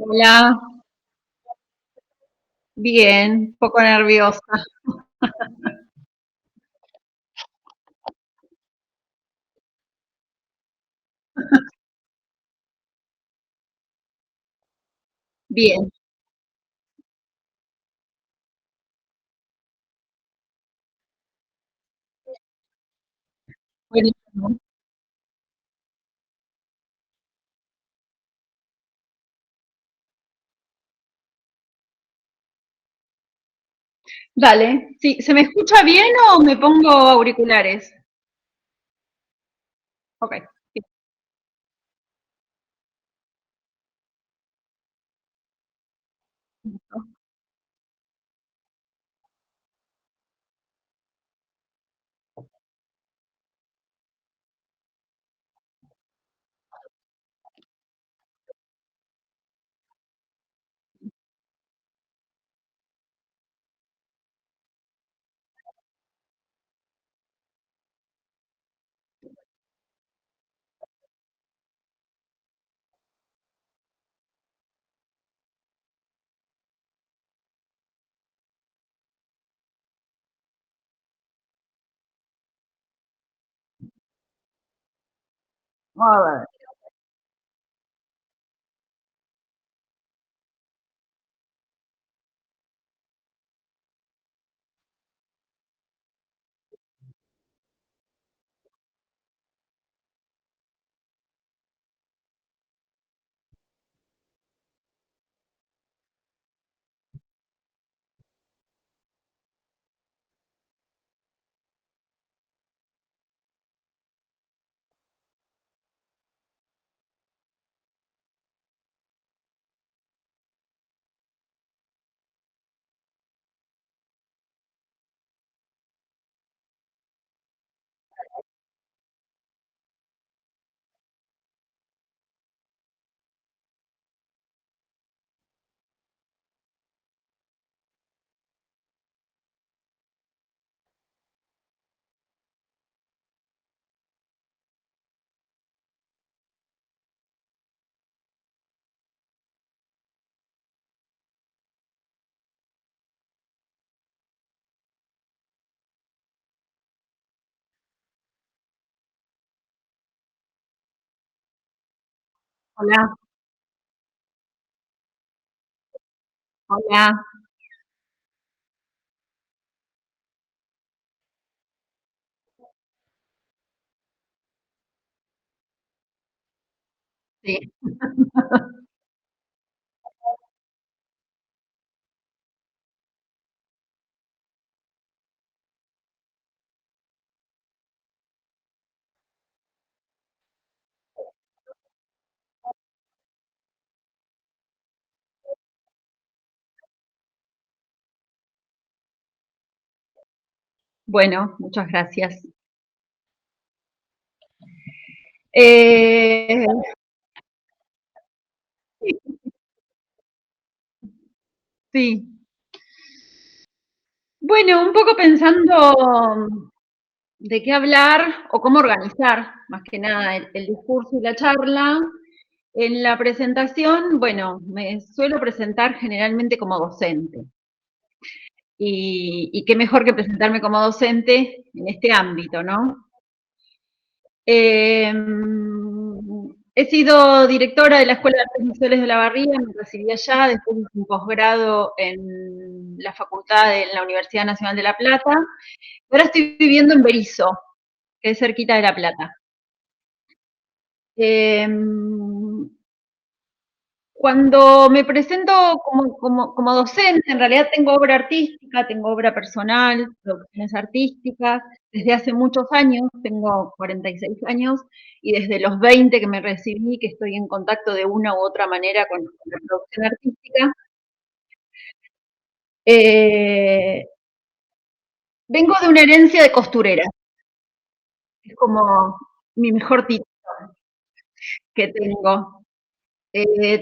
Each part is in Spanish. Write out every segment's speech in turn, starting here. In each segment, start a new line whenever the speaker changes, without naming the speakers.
Hola, bien, poco nerviosa. Bien, buenísimo. Dale, sí, ¿se me escucha bien o me pongo auriculares? Ok, sí, listo. A ver. Hola, hola, sí. Bueno, muchas gracias. Eh, sí, sí. Bueno, un poco pensando de qué hablar o cómo organizar, más que nada, el discurso y la charla. En la presentación, bueno, me suelo presentar generalmente como docente. Y qué mejor que presentarme como docente en este ámbito, ¿no? Eh, He sido directora de la Escuela de Artes Visuales de la Barría, me recibí allá, después hice un posgrado en la facultad de la Universidad Nacional de La Plata. Ahora estoy viviendo en Berisso, que es cerquita de La Plata. Eh, Cuando me presento como docente, en realidad tengo obra artística, tengo obra personal, producciones artísticas, desde hace muchos años, tengo 46 años, y desde los 20 que me recibí, que estoy en contacto de una u otra manera con la producción artística. Eh, Vengo de una herencia de costurera, es como mi mejor título que tengo.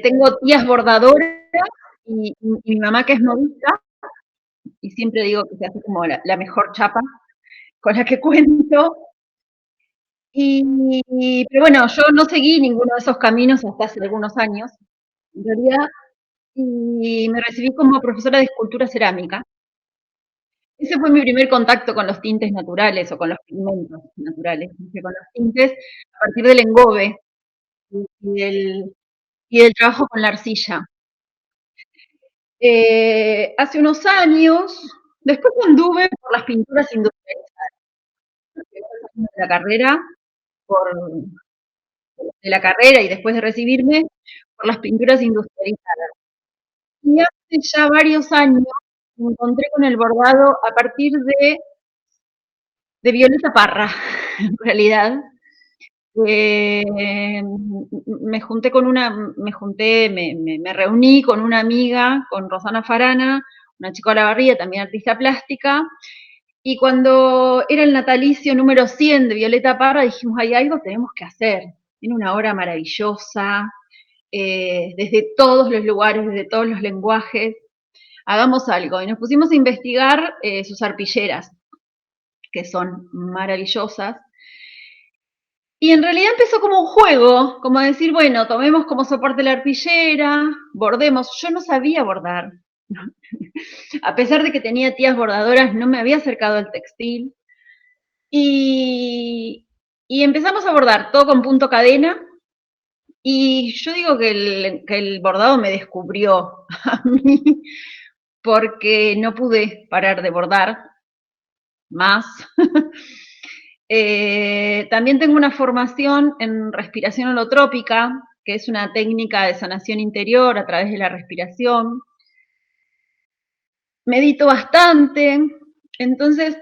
Tengo tías bordadoras y mi mamá que es modista, y siempre digo que se hace como la mejor chapa con la que cuento. Pero bueno, yo no seguí ninguno de esos caminos hasta hace algunos años, en realidad. y me recibí como profesora de escultura cerámica. Ese fue mi primer contacto con los tintes naturales o con los pigmentos naturales, dije, con los tintes a partir del engobe y del, y del trabajo con la arcilla. Hace unos años, después anduve por las pinturas industrializadas, de la carrera, por, de la carrera y después de recibirme, por las pinturas industrializadas. Y hace ya varios años me encontré con el bordado a partir de Violeta Parra, en realidad. Me reuní con una amiga, con Rosana Farana, una chica de la barría, también artista plástica, y cuando era el natalicio número 100 de Violeta Parra, dijimos, hay algo tenemos que hacer. Tiene una obra maravillosa, desde todos los lugares, desde todos los lenguajes, hagamos algo. Y nos pusimos a investigar sus arpilleras, que son maravillosas. Y en realidad empezó como un juego, como decir, bueno, tomemos como soporte la arpillera, bordemos. Yo no sabía bordar. A pesar de que tenía tías bordadoras, no me había acercado al textil. Y, y empezamos a bordar todo con punto cadena. Y yo digo que el bordado me descubrió a mí, porque no pude parar de bordar más. También tengo una formación en respiración holotrópica, que es una técnica de sanación interior a través de la respiración. Medito bastante, entonces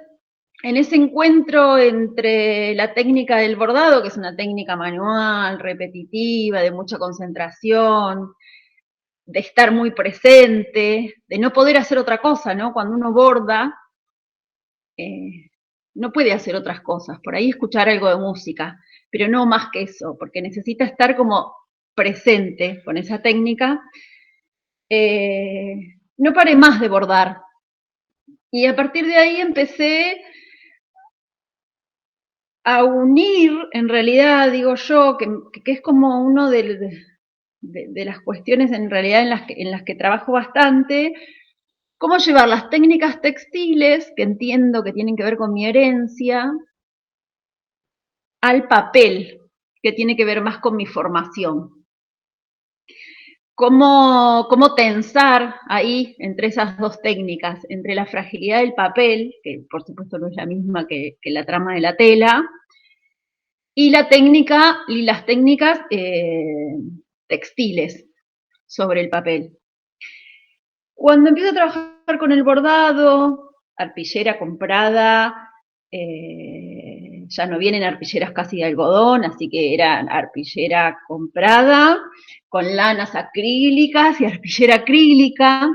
en ese encuentro entre la técnica del bordado, que es una técnica manual, repetitiva, de mucha concentración, de estar muy presente, de no poder hacer otra cosa, ¿no? Cuando uno borda, no puede hacer otras cosas, por ahí escuchar algo de música, pero no más que eso, porque necesita estar como presente con esa técnica. No paré más de bordar. Y a partir de ahí empecé a unir, en realidad, digo yo, que es como uno de las cuestiones en realidad en las que trabajo bastante, cómo llevar las técnicas textiles, que entiendo que tienen que ver con mi herencia, al papel, que tiene que ver más con mi formación. Cómo tensar ahí entre esas dos técnicas, entre la fragilidad del papel, que por supuesto no es la misma que la trama de la tela, y la técnica y las técnicas textiles sobre el papel. Cuando empiezo a trabajar con el bordado, arpillera comprada, ya no vienen arpilleras casi de algodón, así que era arpillera comprada, con lanas acrílicas y arpillera acrílica.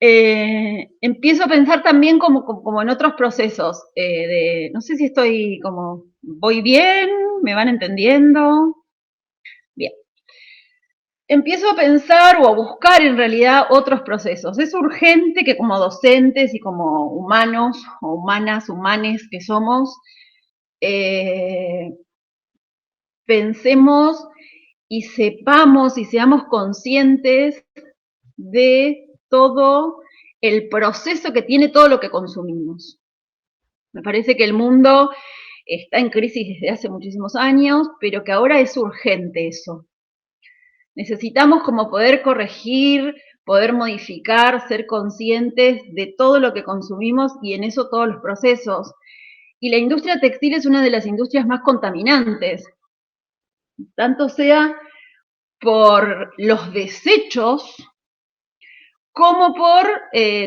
Empiezo a pensar también como en otros procesos, no sé si estoy como, voy bien, me van entendiendo. Bien. Empiezo a pensar o a buscar en realidad otros procesos. Es urgente que como docentes y como humanos o humanas, humanes que somos, eh, pensemos y sepamos y seamos conscientes de todo el proceso que tiene todo lo que consumimos. Me parece que el mundo está en crisis desde hace muchísimos años, pero que ahora es urgente eso. Necesitamos como poder corregir, poder modificar, ser conscientes de todo lo que consumimos y en eso todos los procesos. Y la industria textil es una de las industrias más contaminantes, tanto sea por los desechos como por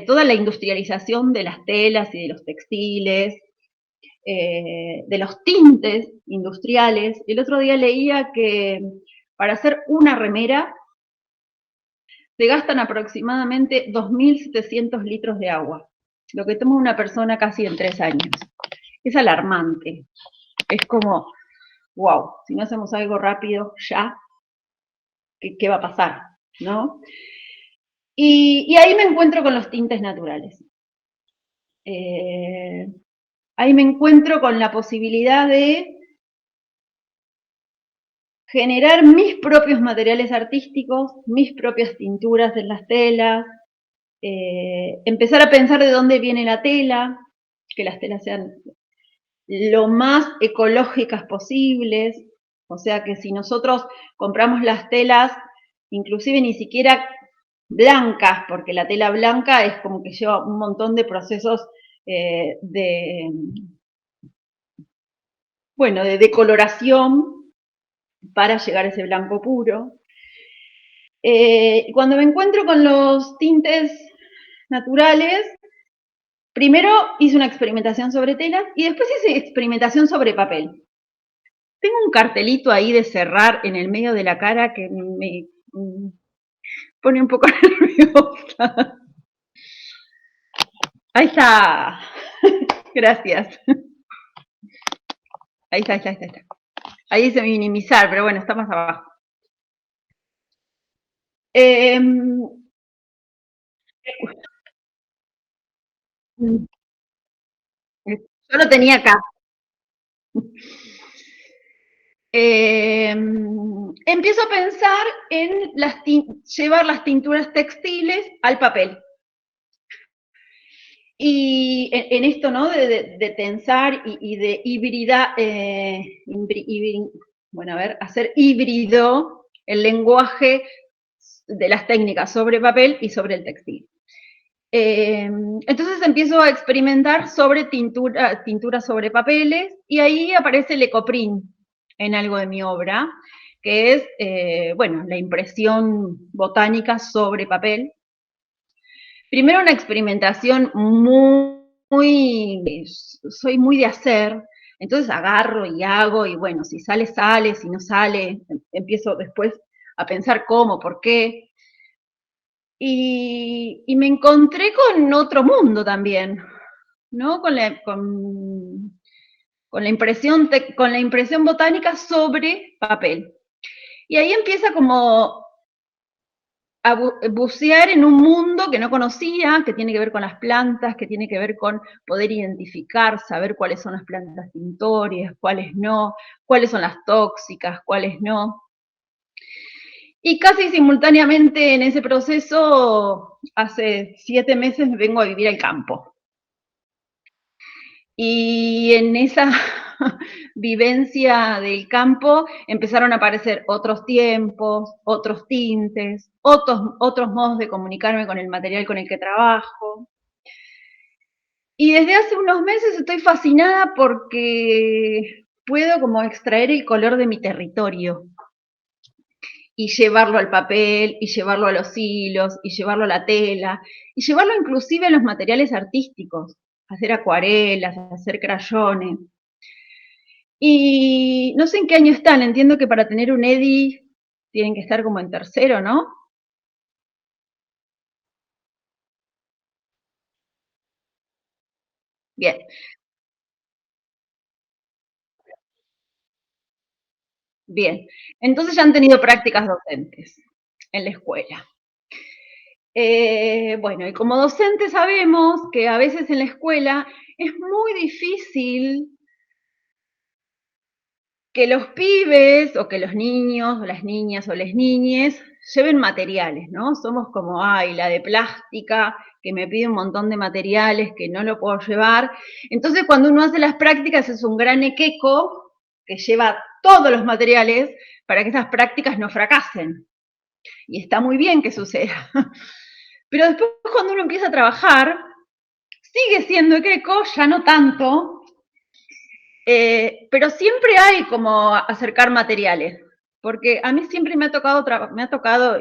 toda la industrialización de las telas y de los textiles, de los tintes industriales. El otro día leía que para hacer una remera se gastan aproximadamente 2.700 litros de agua, lo que toma una persona casi en 3 años. Es alarmante. Es como, wow, si no hacemos algo rápido ya, ¿qué va a pasar? ¿No? Y ahí me encuentro con los tintes naturales. Ahí me encuentro con la posibilidad de generar mis propios materiales artísticos, mis propias tinturas en las telas, empezar a pensar de dónde viene la tela, que las telas sean lo más ecológicas posibles, o sea que si nosotros compramos las telas, inclusive ni siquiera blancas, porque la tela blanca es como que lleva un montón de procesos bueno, de decoloración para llegar a ese blanco puro. Cuando me encuentro con los tintes naturales, primero hice una experimentación sobre telas y después hice experimentación sobre papel. Tengo un cartelito ahí de cerrar en el medio de la cara que me pone un poco nerviosa. Ahí está. Gracias. Ahí está, ahí está, ahí está. Ahí dice minimizar, pero bueno, está más abajo. Yo lo tenía acá. Empiezo a pensar en llevar las tinturas textiles al papel. Y en esto, ¿no? De tensar y de hibridar, bueno, a ver, hacer híbrido el lenguaje de las técnicas sobre papel y sobre el textil. Entonces empiezo a experimentar sobre tintura sobre papeles y ahí aparece el ecoprint en algo de mi obra, que es, bueno, la impresión botánica sobre papel. Primero una experimentación soy muy de hacer, entonces agarro y hago y bueno, si sale, sale, si no sale, empiezo después a pensar cómo, por qué. Y me encontré con otro mundo también, ¿no? Con la impresión botánica sobre papel. Y ahí empieza como a bucear en un mundo que no conocía, que tiene que ver con las plantas, que tiene que ver con poder identificar, saber cuáles son las plantas tintorias, cuáles no, cuáles son las tóxicas, cuáles no. Y casi simultáneamente en ese proceso, hace 7 meses me vengo a vivir al campo. Y en esa vivencia del campo empezaron a aparecer otros tiempos, otros tintes, otros modos de comunicarme con el material con el que trabajo. Y desde hace unos meses estoy fascinada porque puedo como extraer el color de mi territorio y llevarlo al papel, y llevarlo a los hilos, y llevarlo a la tela, y llevarlo inclusive a los materiales artísticos, hacer acuarelas, hacer crayones. Y no sé en qué año están, entiendo que para tener un EDI tienen que estar como en tercero, ¿no? Bien, bien. Entonces ya han tenido prácticas docentes en la escuela. Bueno, y como docentes sabemos que a veces en la escuela es muy difícil que los pibes o que los niños o las niñas o las niñes lleven materiales, ¿no? Somos como, ay, la de plástica, que me pide un montón de materiales, que no lo puedo llevar. Entonces, cuando uno hace las prácticas es un gran equeco que lleva todos los materiales para que esas prácticas no fracasen. Y está muy bien que suceda. Pero después cuando uno empieza a trabajar, sigue siendo equeco, ya no tanto, pero siempre hay como acercar materiales, porque a mí siempre me ha tocado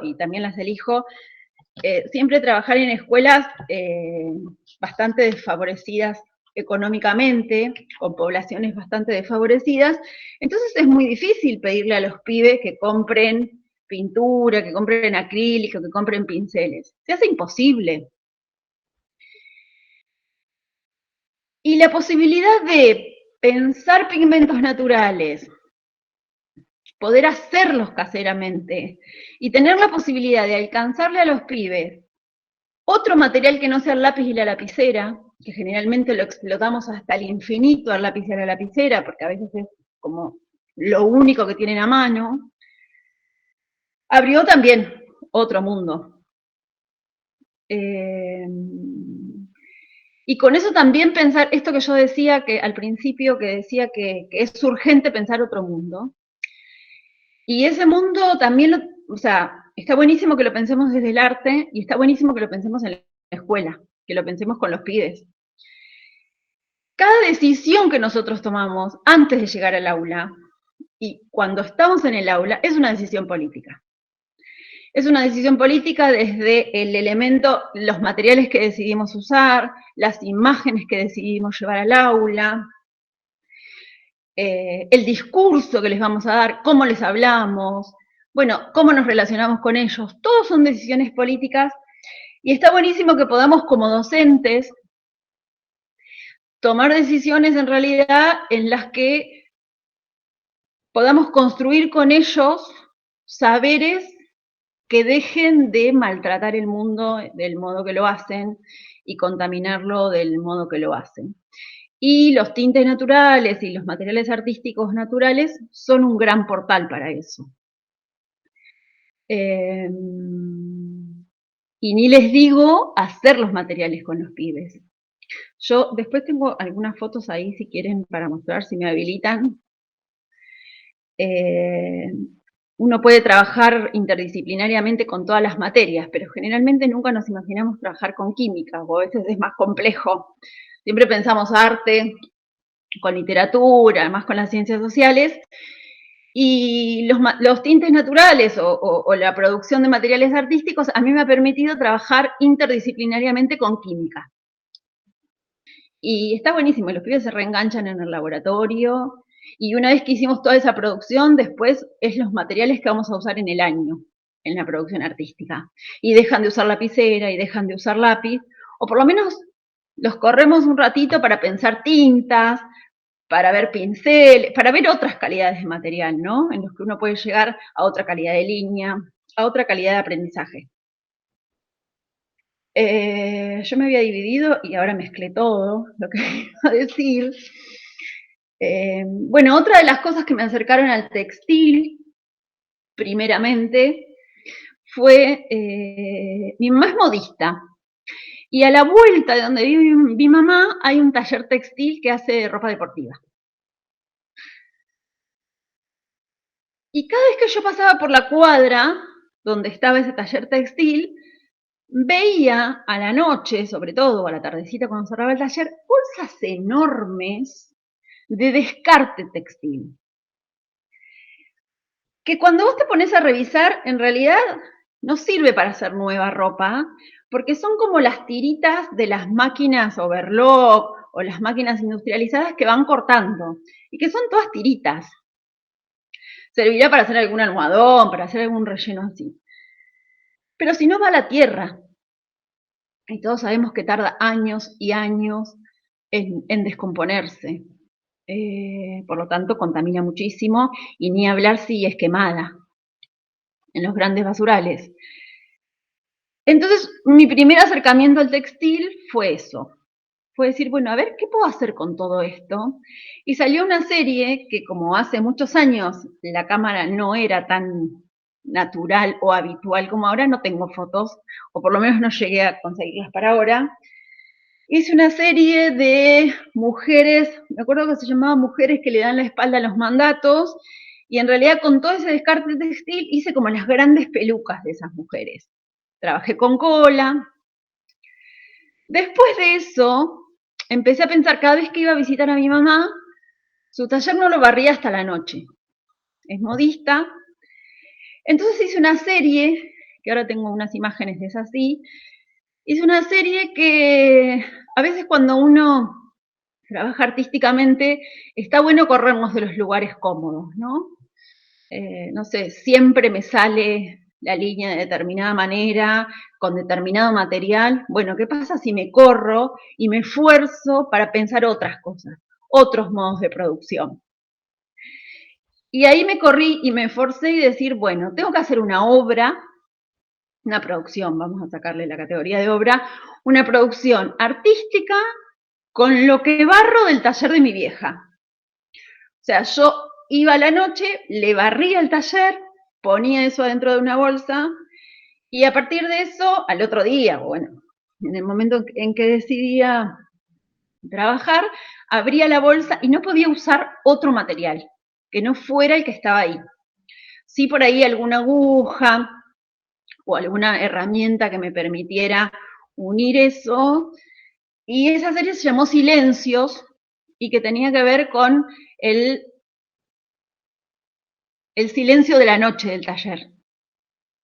y también las elijo, siempre trabajar en escuelas bastante desfavorecidas económicamente, con poblaciones bastante desfavorecidas, entonces es muy difícil pedirle a los pibes que compren pintura, que compren acrílico, que compren pinceles. Se hace imposible. Y la posibilidad de pensar pigmentos naturales, poder hacerlos caseramente y tener la posibilidad de alcanzarle a los pibes otro material que no sea el lápiz y la lapicera, que generalmente lo explotamos hasta el infinito al lápiz y a la lapicera, porque a veces es como lo único que tienen a mano, abrió también otro mundo. Y con eso también pensar esto que yo decía que al principio, que decía que es urgente pensar otro mundo. Y ese mundo también, o sea, está buenísimo que lo pensemos desde el arte y está buenísimo que lo pensemos en la escuela, que lo pensemos con los pibes. Cada decisión que nosotros tomamos antes de llegar al aula y cuando estamos en el aula es una decisión política. Es una decisión política desde el elemento, los materiales que decidimos usar, las imágenes que decidimos llevar al aula, el discurso que les vamos a dar, cómo les hablamos, bueno, cómo nos relacionamos con ellos. Todos son decisiones políticas y está buenísimo que podamos como docentes tomar decisiones en realidad en las que podamos construir con ellos saberes que dejen de maltratar el mundo del modo que lo hacen y contaminarlo del modo que lo hacen. Y los tintes naturales y los materiales artísticos naturales son un gran portal para eso. Y ni les digo hacer los materiales con los pibes. Yo después tengo algunas fotos ahí si quieren para mostrar, si me habilitan. Uno puede trabajar interdisciplinariamente con todas las materias, pero generalmente nunca nos imaginamos trabajar con química, o a veces es más complejo. Siempre pensamos arte, con literatura, además con las ciencias sociales, y los tintes naturales o la producción de materiales artísticos a mí me ha permitido trabajar interdisciplinariamente con química. Y está buenísimo, los pibes se reenganchan en el laboratorio, y una vez que hicimos toda esa producción, después es los materiales que vamos a usar en el año, en la producción artística. Y dejan de usar lapicera y dejan de usar lápiz, o por lo menos los corremos un ratito para pensar tintas, para ver pincel, para ver otras calidades de material, ¿no? En los que uno puede llegar a otra calidad de línea, a otra calidad de aprendizaje. Yo me había dividido y ahora mezclé todo lo que iba a decir. Bueno, otra de las cosas que me acercaron al textil, primeramente, fue mi mamá es modista. Y a la vuelta de donde vive mi mamá hay un taller textil que hace ropa deportiva. Y cada vez que yo pasaba por la cuadra donde estaba ese taller textil, veía a la noche, sobre todo, a la tardecita cuando cerraba el taller, bolsas enormes de descarte textil. Que cuando vos te pones a revisar, en realidad no sirve para hacer nueva ropa, porque son como las tiritas de las máquinas overlock o las máquinas industrializadas que van cortando, y que son todas tiritas. Servirá para hacer algún almohadón, para hacer algún relleno así. Pero si no va a la tierra, y todos sabemos que tarda años y años en descomponerse. Por lo tanto, contamina muchísimo, y ni hablar si es quemada en los grandes basurales. Entonces, mi primer acercamiento al textil fue eso. Fue decir, bueno, a ver, ¿qué puedo hacer con todo esto? Y salió una serie que, como hace muchos años la cámara no era tan natural o habitual como ahora, no tengo fotos, o por lo menos no llegué a conseguirlas para ahora. Hice una serie de mujeres, me acuerdo que se llamaba Mujeres que le dan la espalda a los mandatos, y en realidad con todo ese descarte textil hice como las grandes pelucas de esas mujeres. Trabajé con cola. Después de eso, empecé a pensar, cada vez que iba a visitar a mi mamá, su taller no lo barría hasta la noche. Es modista. Entonces hice una serie, que ahora tengo unas imágenes de esas así, hice una serie que a veces cuando uno trabaja artísticamente, está bueno corrernos de los lugares cómodos, ¿no? No sé, siempre me sale la línea de determinada manera, con determinado material. Bueno, ¿qué pasa si me corro y me esfuerzo para pensar otras cosas, otros modos de producción? Y ahí me corrí y me esforcé y decir, bueno, tengo que hacer una obra, una producción, vamos a sacarle la categoría de obra, una producción artística con lo que barro del taller de mi vieja. O sea, yo iba a la noche, le barría el taller, ponía eso adentro de una bolsa y a partir de eso, al otro día, bueno, en el momento en que decidía trabajar, abría la bolsa y no podía usar otro material que no fuera el que estaba ahí. Sí, por ahí alguna aguja o alguna herramienta que me permitiera unir eso. Y esa serie se llamó Silencios y que tenía que ver con el, el silencio de la noche del taller,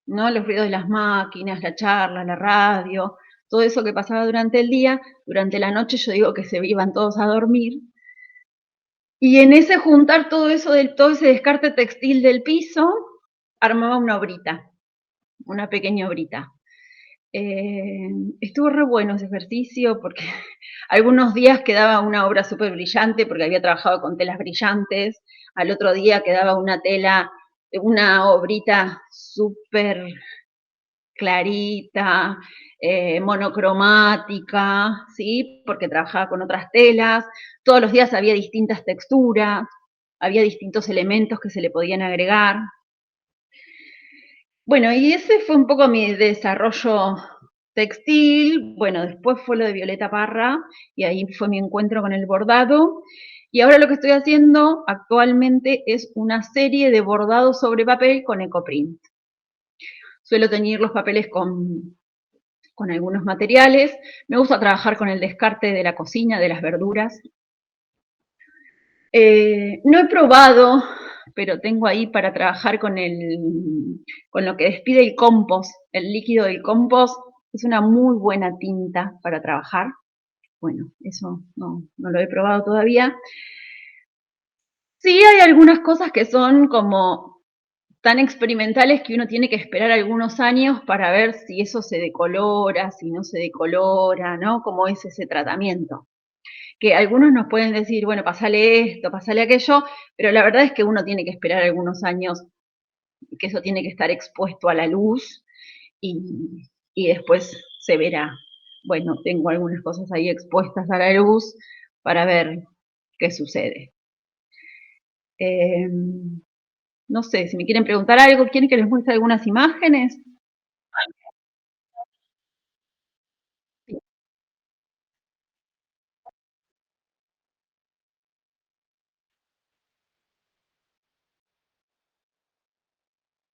¿no? Los ruidos de las máquinas, la charla, la radio, todo eso que pasaba durante el día, durante la noche yo digo que se iban todos a dormir. Y en ese juntar todo eso, todo ese descarte textil del piso, armaba una obrita, una pequeña obrita. Estuvo re bueno ese ejercicio porque algunos días quedaba una obra súper brillante porque había trabajado con telas brillantes, al otro día quedaba una tela, una obrita súper clarita, monocromática, ¿sí? Porque trabajaba con otras telas, todos los días había distintas texturas, había distintos elementos que se le podían agregar. Bueno, y ese fue un poco mi desarrollo textil. Bueno, después fue lo de Violeta Parra y ahí fue mi encuentro con el bordado. Y ahora lo que estoy haciendo actualmente es una serie de bordados sobre papel con ecoprint. Suelo teñir los papeles con algunos materiales. Me gusta trabajar con el descarte de la cocina, de las verduras. No he probado, pero tengo ahí para trabajar con lo que despide el compost, el líquido del compost. Es una muy buena tinta para trabajar. Bueno, eso no lo he probado todavía. Sí hay algunas cosas que son como tan experimentales que uno tiene que esperar algunos años para ver si eso se decolora, si no se decolora, ¿no? Cómo es ese tratamiento. Que algunos nos pueden decir, bueno, pasale esto, pasale aquello, pero la verdad es que uno tiene que esperar algunos años, que eso tiene que estar expuesto a la luz y después se verá. Bueno, tengo algunas cosas ahí expuestas a la luz para ver qué sucede. No sé, si me quieren preguntar algo, ¿quieren que les muestre algunas imágenes?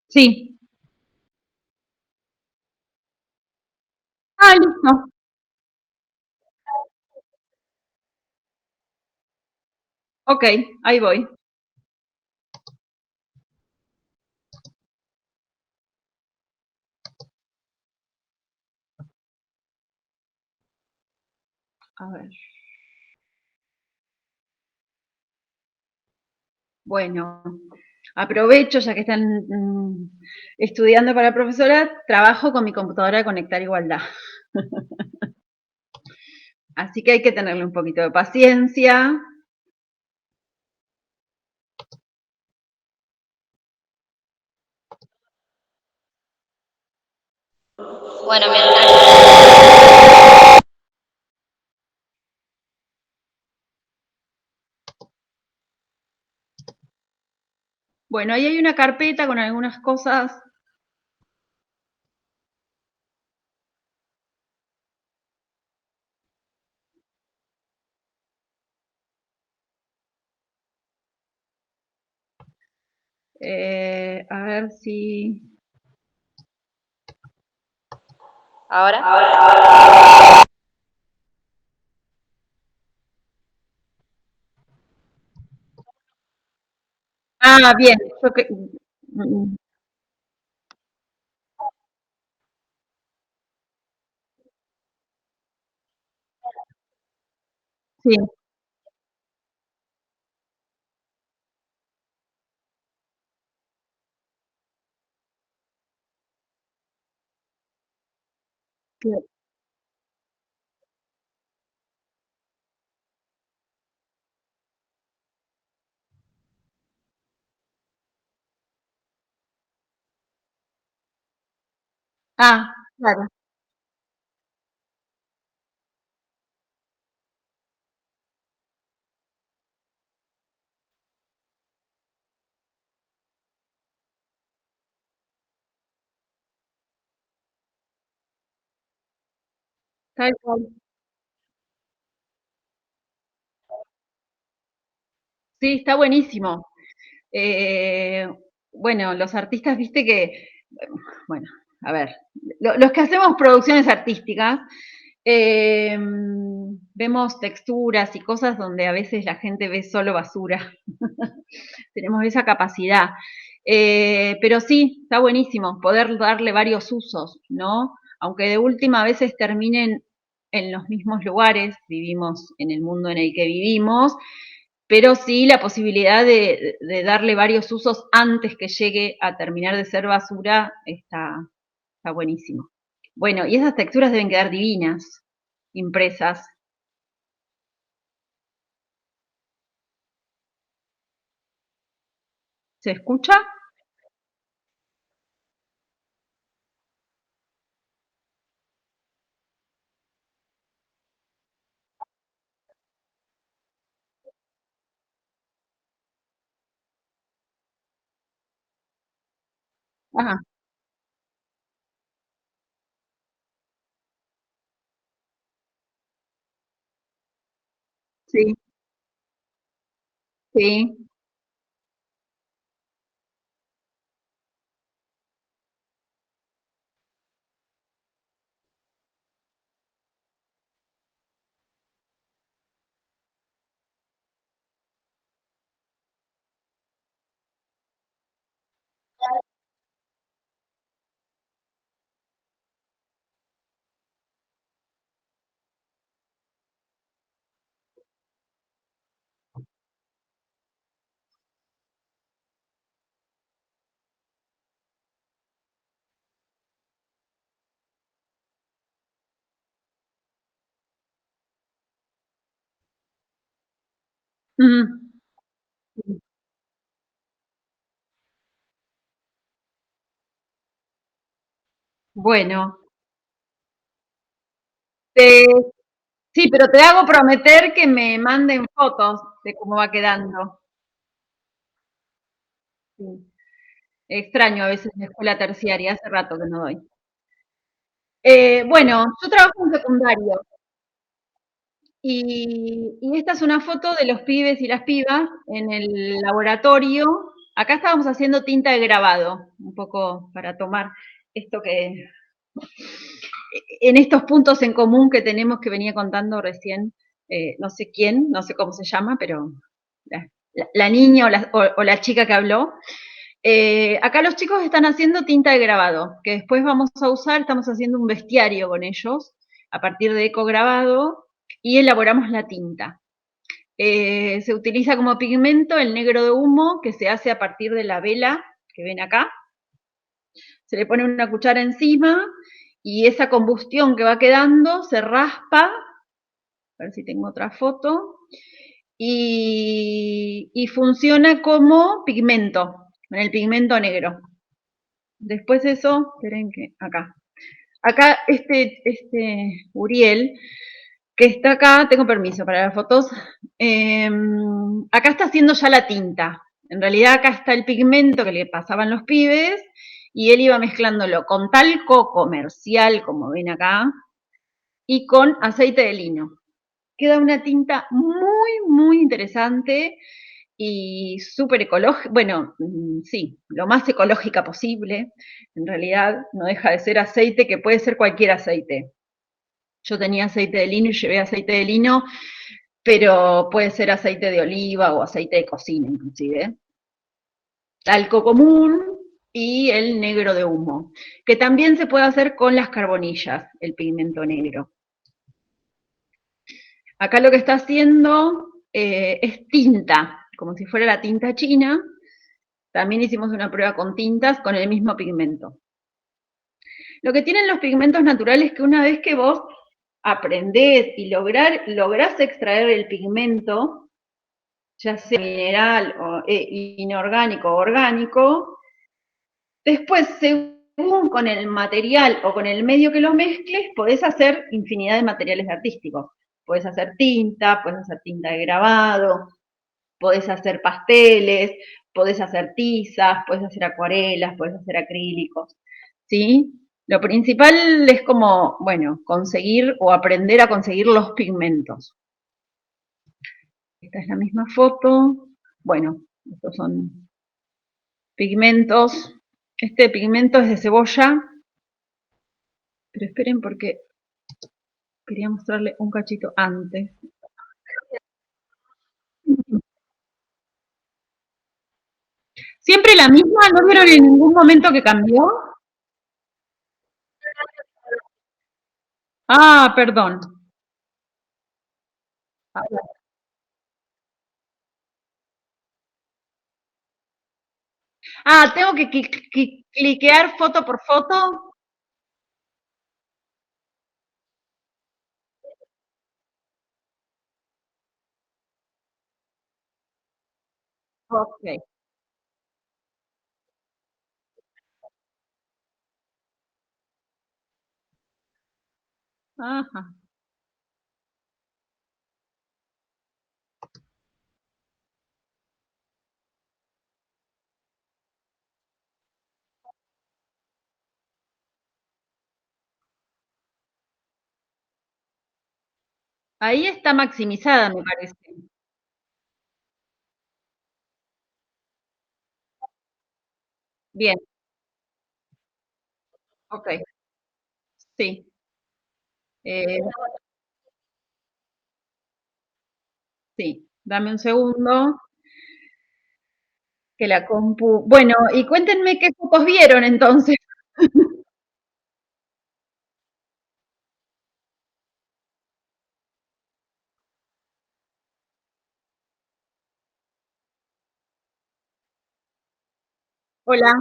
Sí. Ah, listo. Ok, ahí voy. A ver. Bueno, aprovecho, ya que están estudiando para profesora, trabajo con mi computadora de Conectar Igualdad. Así que hay que tenerle un poquito de paciencia.
Bueno, mientras...
Bueno, ahí hay una carpeta con algunas cosas. A ver si...
¿Ahora?
Ah, bien. Sí. Ah, claro. tal cual. Sí, está buenísimo. Eh, bueno, los artistas, viste que, bueno, a ver, los que hacemos producciones artísticas, eh, vemos texturas y cosas donde a veces la gente ve solo basura. Tenemos esa capacidad. Pero sí, está buenísimo poder darle varios usos, ¿no? Aunque de última a veces terminen en los mismos lugares, vivimos en el mundo en el que vivimos, pero sí la posibilidad de darle varios usos antes que llegue a terminar de ser basura está buenísimo. Bueno, y esas texturas deben quedar divinas, impresas. ¿Se escucha? Ajá, sí, sí. Mm, bueno, te- sí, pero te hago prometer que me manden fotos de cómo va quedando. Sí. Extraño a veces la escuela terciaria, hace rato que no doy. Bueno, yo trabajo en secundario y esta es una foto de los pibes y las pibas en el laboratorio. Acá estábamos haciendo tinta de grabado, un poco para tomar esto que, en estos puntos en común que tenemos que venía contando recién, no sé quién, no sé cómo se llama, pero la niña o la chica que habló. Acá los chicos están haciendo tinta de grabado, que después vamos a usar, estamos haciendo un bestiario con ellos a partir de ecograbado y elaboramos la tinta. Se utiliza como pigmento el negro de humo que se hace a partir de la vela que ven acá. Se le pone una cuchara encima y esa combustión que va quedando se raspa, a ver si tengo otra foto, y funciona como pigmento, en el pigmento negro. Después eso, esperen que acá. Acá este Uriel, que está acá, tengo permiso para las fotos, acá está haciendo ya la tinta. En realidad acá está el pigmento que le pasaban los pibes y él iba mezclándolo con talco comercial, como ven acá, y con aceite de lino. Queda una tinta muy, muy interesante y súper ecológica, bueno, sí, lo más ecológica posible. En realidad no deja de ser aceite, que puede ser cualquier aceite. Yo tenía aceite de lino y llevé aceite de lino, pero puede ser aceite de oliva o aceite de cocina inclusive. Talco común y el negro de humo, que también se puede hacer con las carbonillas, el pigmento negro. Acá lo que está haciendo es tinta, como si fuera la tinta china. También hicimos una prueba con tintas con el mismo pigmento. Lo que tienen los pigmentos naturales es que una vez que vos aprendés y lográs extraer el pigmento, ya sea mineral o inorgánico o orgánico, después, según con el material o con el medio que lo mezcles, podés hacer infinidad de materiales artísticos. Podés hacer tinta de grabado, podés hacer pasteles, podés hacer tizas, podés hacer acuarelas, podés hacer acrílicos, ¿sí? Lo principal es como, bueno, conseguir o aprender a conseguir los pigmentos. Esta es la misma foto. Bueno, estos son pigmentos. Este pigmento es de cebolla. Pero esperen porque quería mostrarle un cachito antes. ¿Siempre la misma? ¿No vieron en ningún momento que cambió? Ah, perdón. Ah, tengo que cliquear foto por foto. Ok. Ajá. Ahí está maximizada, me parece. Bien, ok. Sí. Eh, sí. Dame un segundo. Que la compu. Bueno, y cuéntenme qué fotos vieron entonces. Hola.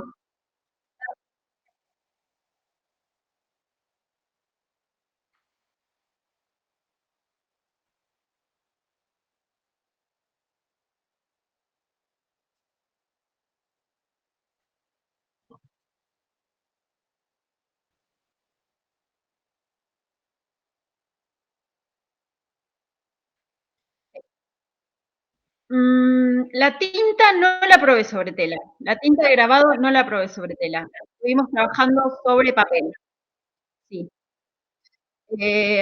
La tinta no la probé sobre tela. La tinta de grabado no la probé sobre tela. Estuvimos trabajando sobre papel. Sí.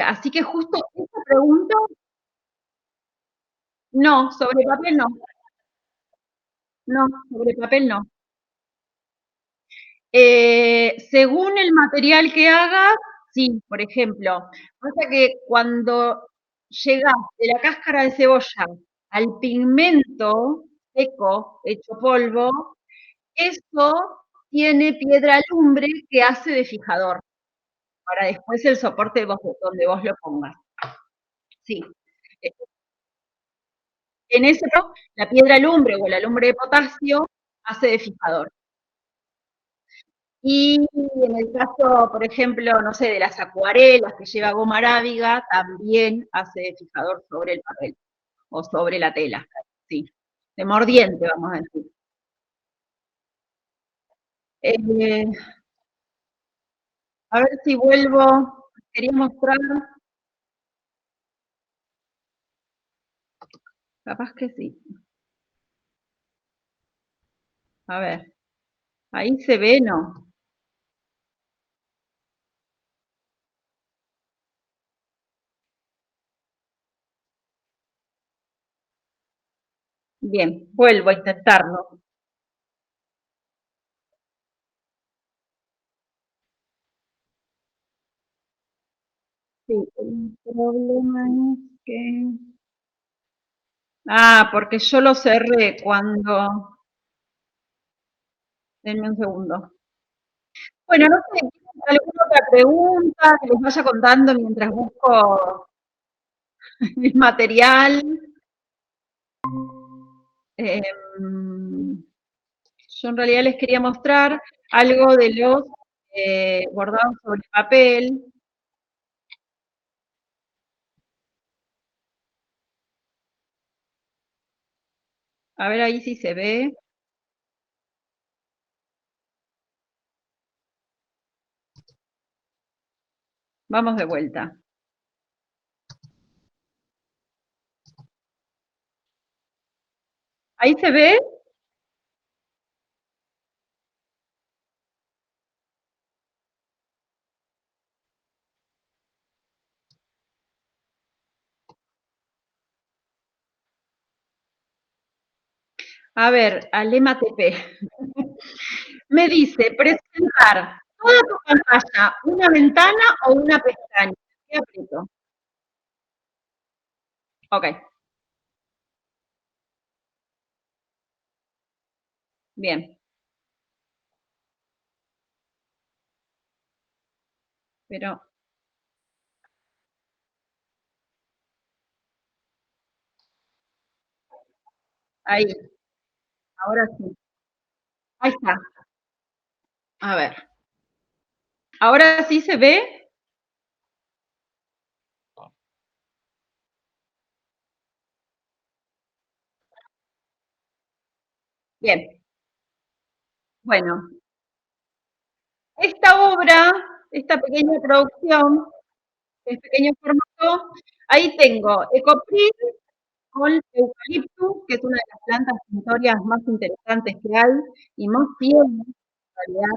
Así que justo esta pregunta, no, sobre papel no. No, sobre papel no. Según el material que hagas, sí, por ejemplo. Pasa que cuando llegas de la cáscara de cebolla al pigmento seco, hecho polvo, eso tiene piedra lumbre que hace de fijador para después el soporte donde vos lo pongas. Sí. Eh, En ese caso, la piedra lumbre o la lumbre de potasio hace de fijador. Y en el caso, por ejemplo, no sé, de las acuarelas que lleva goma arábiga, también hace de fijador sobre el papel o sobre la tela, sí, de mordiente, vamos a decir. Eh, a ver si vuelvo, quería mostrar, capaz que sí. A ver, ahí se ve, ¿no? Bien, vuelvo a intentarlo. Sí, el problema es que... Ah, porque yo lo cerré cuando... Denme un segundo. Bueno, no sé, ¿alguna otra pregunta que les vaya contando mientras busco el material? Eh, yo en realidad les quería mostrar algo de los bordados sobre papel. A ver ahí si se ve. Vamos de vuelta. ¿Ahí se ve? A ver, Alema TP. Me dice, presentar toda tu pantalla, una ventana o una pestaña. ¿Qué aprieto? Ok, bien. Pero ahí, ahora sí. Ahí está. A ver. ¿Ahora sí se ve? Bien. Bueno, esta obra, esta pequeña producción, este pequeño formato, ahí tengo Ecopril con eucaliptus, que es una de las plantas tintorias más interesantes que hay y más fieles en realidad.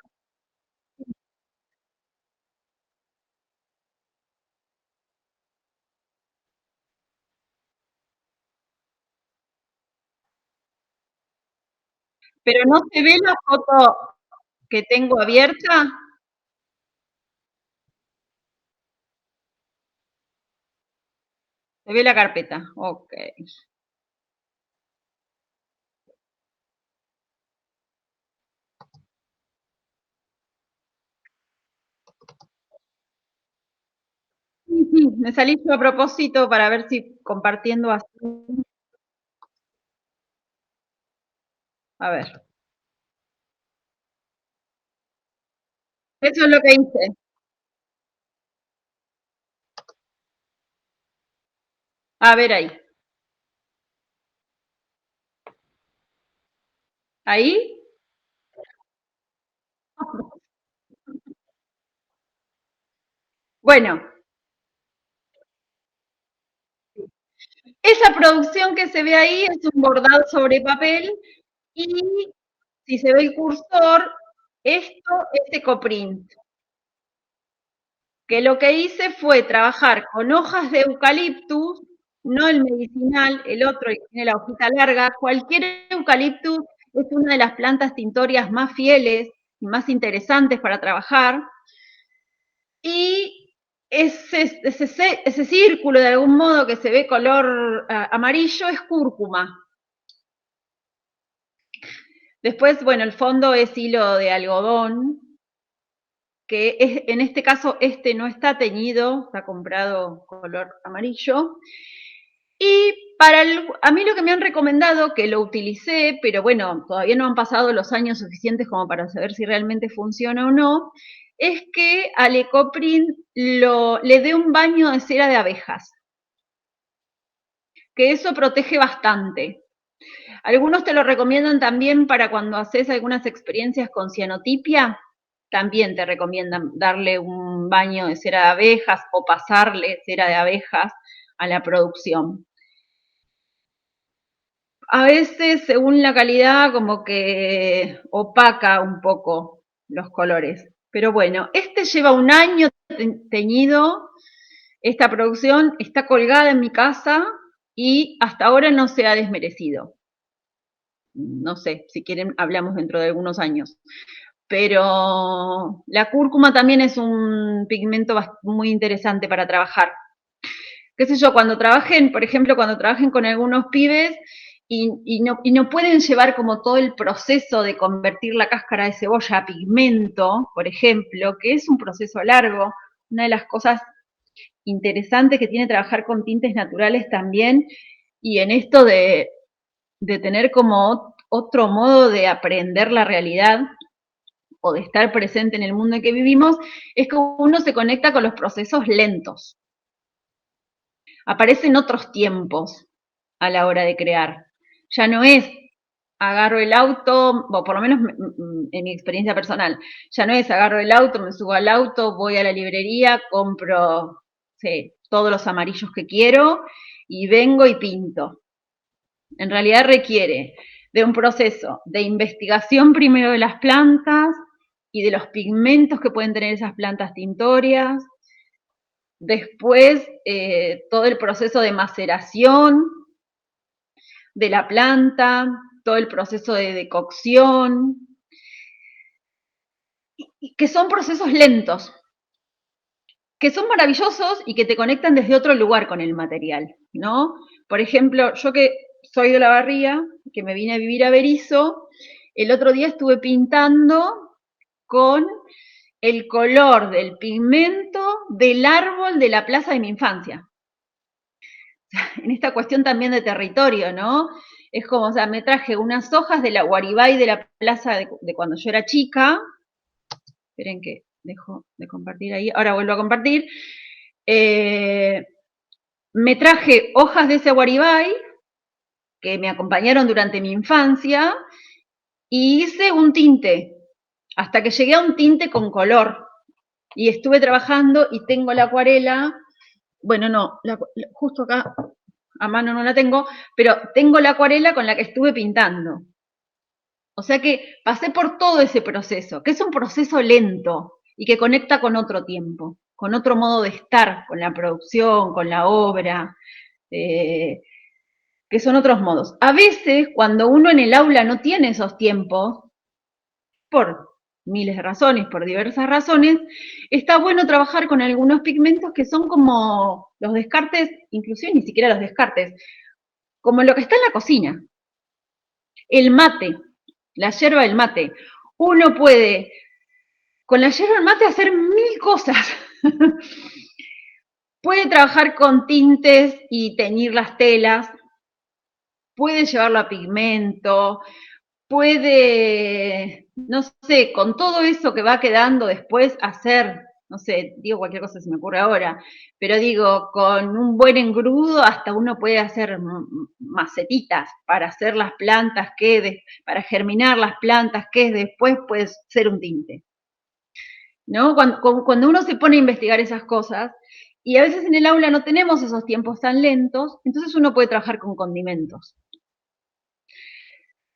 Pero no se ve la foto que tengo abierta, se ve la carpeta. Ok. Sí, sí, me salí yo a propósito para ver si compartiendo así. A ver. Eso es lo que hice. A ver ahí. Ahí. Bueno, esa producción que se ve ahí es un bordado sobre papel y si se ve el cursor, esto es Ecoprint. Que lo que hice fue trabajar con hojas de eucaliptus, no el medicinal, el otro, el que tiene la hojita larga. Cualquier eucaliptus es una de las plantas tintorias más fieles y más interesantes para trabajar. Y ese círculo de algún modo que se ve color amarillo es cúrcuma. Después, bueno, el fondo es hilo de algodón, que es, en este caso este no está teñido, está comprado color amarillo. Y a mí lo que me han recomendado, que lo utilicé, pero bueno, todavía no han pasado los años suficientes como para saber si realmente funciona o no, es que al Ecoprint le dé un baño de cera de abejas, que eso protege bastante. Algunos te lo recomiendan también para cuando haces algunas experiencias con cianotipia, también te recomiendan darle un baño de cera de abejas o pasarle cera de abejas a la producción. A veces, según la calidad, como que opaca un poco los colores. Pero bueno, este lleva un año teñido, esta producción está colgada en mi casa y hasta ahora no se ha desmerecido. No sé, si quieren hablamos dentro de algunos años. Pero la cúrcuma también es un pigmento muy interesante para trabajar. Qué sé yo, cuando trabajen, por ejemplo, cuando trabajen con algunos pibes y no pueden llevar como todo el proceso de convertir la cáscara de cebolla a pigmento, por ejemplo, que es un proceso largo, una de las cosas interesantes que tiene trabajar con tintes naturales también, y en esto de tener como otro modo de aprender la realidad o de estar presente en el mundo en que vivimos, es que uno se conecta con los procesos lentos. Aparecen otros tiempos a la hora de crear. Ya no es agarro el auto, o por lo menos en mi experiencia personal, ya no es agarro el auto, me subo al auto, voy a la librería, compro todos los amarillos que quiero y vengo y pinto. En realidad requiere de un proceso de investigación primero de las plantas y de los pigmentos que pueden tener esas plantas tintorias, después todo el proceso de maceración de la planta, todo el proceso de decocción, y que son procesos lentos, que son maravillosos y que te conectan desde otro lugar con el material, ¿no? Por ejemplo, yo que soy de La Barría, que me vine a vivir a Berisso, el otro día estuve pintando con el color del pigmento del árbol de la plaza de mi infancia. En esta cuestión también de territorio, ¿no? Es como, o sea, me traje unas hojas de la Guaribay de la plaza de cuando yo era chica. Esperen que dejo de compartir ahí. Ahora vuelvo a compartir. Me traje hojas de ese Guaribay que me acompañaron durante mi infancia y hice un tinte, hasta que llegué a un tinte con color. Y estuve trabajando y tengo la acuarela, bueno, no, justo acá a mano no la tengo, pero tengo la acuarela con la que estuve pintando. O sea que pasé por todo ese proceso, que es un proceso lento y que conecta con otro tiempo, con otro modo de estar, con la producción, con la obra, que son otros modos. A veces, cuando uno en el aula no tiene esos tiempos, por miles de razones, por diversas razones, está bueno trabajar con algunos pigmentos que son como los descartes, inclusive ni siquiera los descartes, como lo que está en la cocina. El mate, la yerba del mate. Uno puede, con la yerba del mate, hacer mil cosas. Puede trabajar con tintes y teñir las telas, puede llevarlo a pigmento, puede, no sé, con todo eso que va quedando después hacer, no sé, digo cualquier cosa se me ocurre ahora, pero digo, con un buen engrudo hasta uno puede hacer macetitas para hacer las plantas para germinar las plantas que después puede ser un tinte. ¿No? Cuando uno se pone a investigar esas cosas, y a veces en el aula no tenemos esos tiempos tan lentos, entonces uno puede trabajar con condimentos.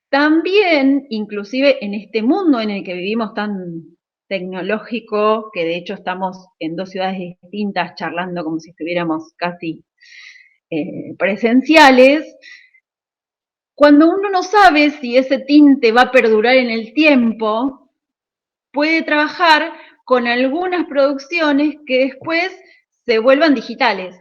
También, inclusive en este mundo en el que vivimos tan tecnológico, que de hecho estamos en dos ciudades distintas charlando como si estuviéramos casi presenciales, cuando uno no sabe si ese tinte va a perdurar en el tiempo, puede trabajar con algunas producciones que después se vuelvan digitales.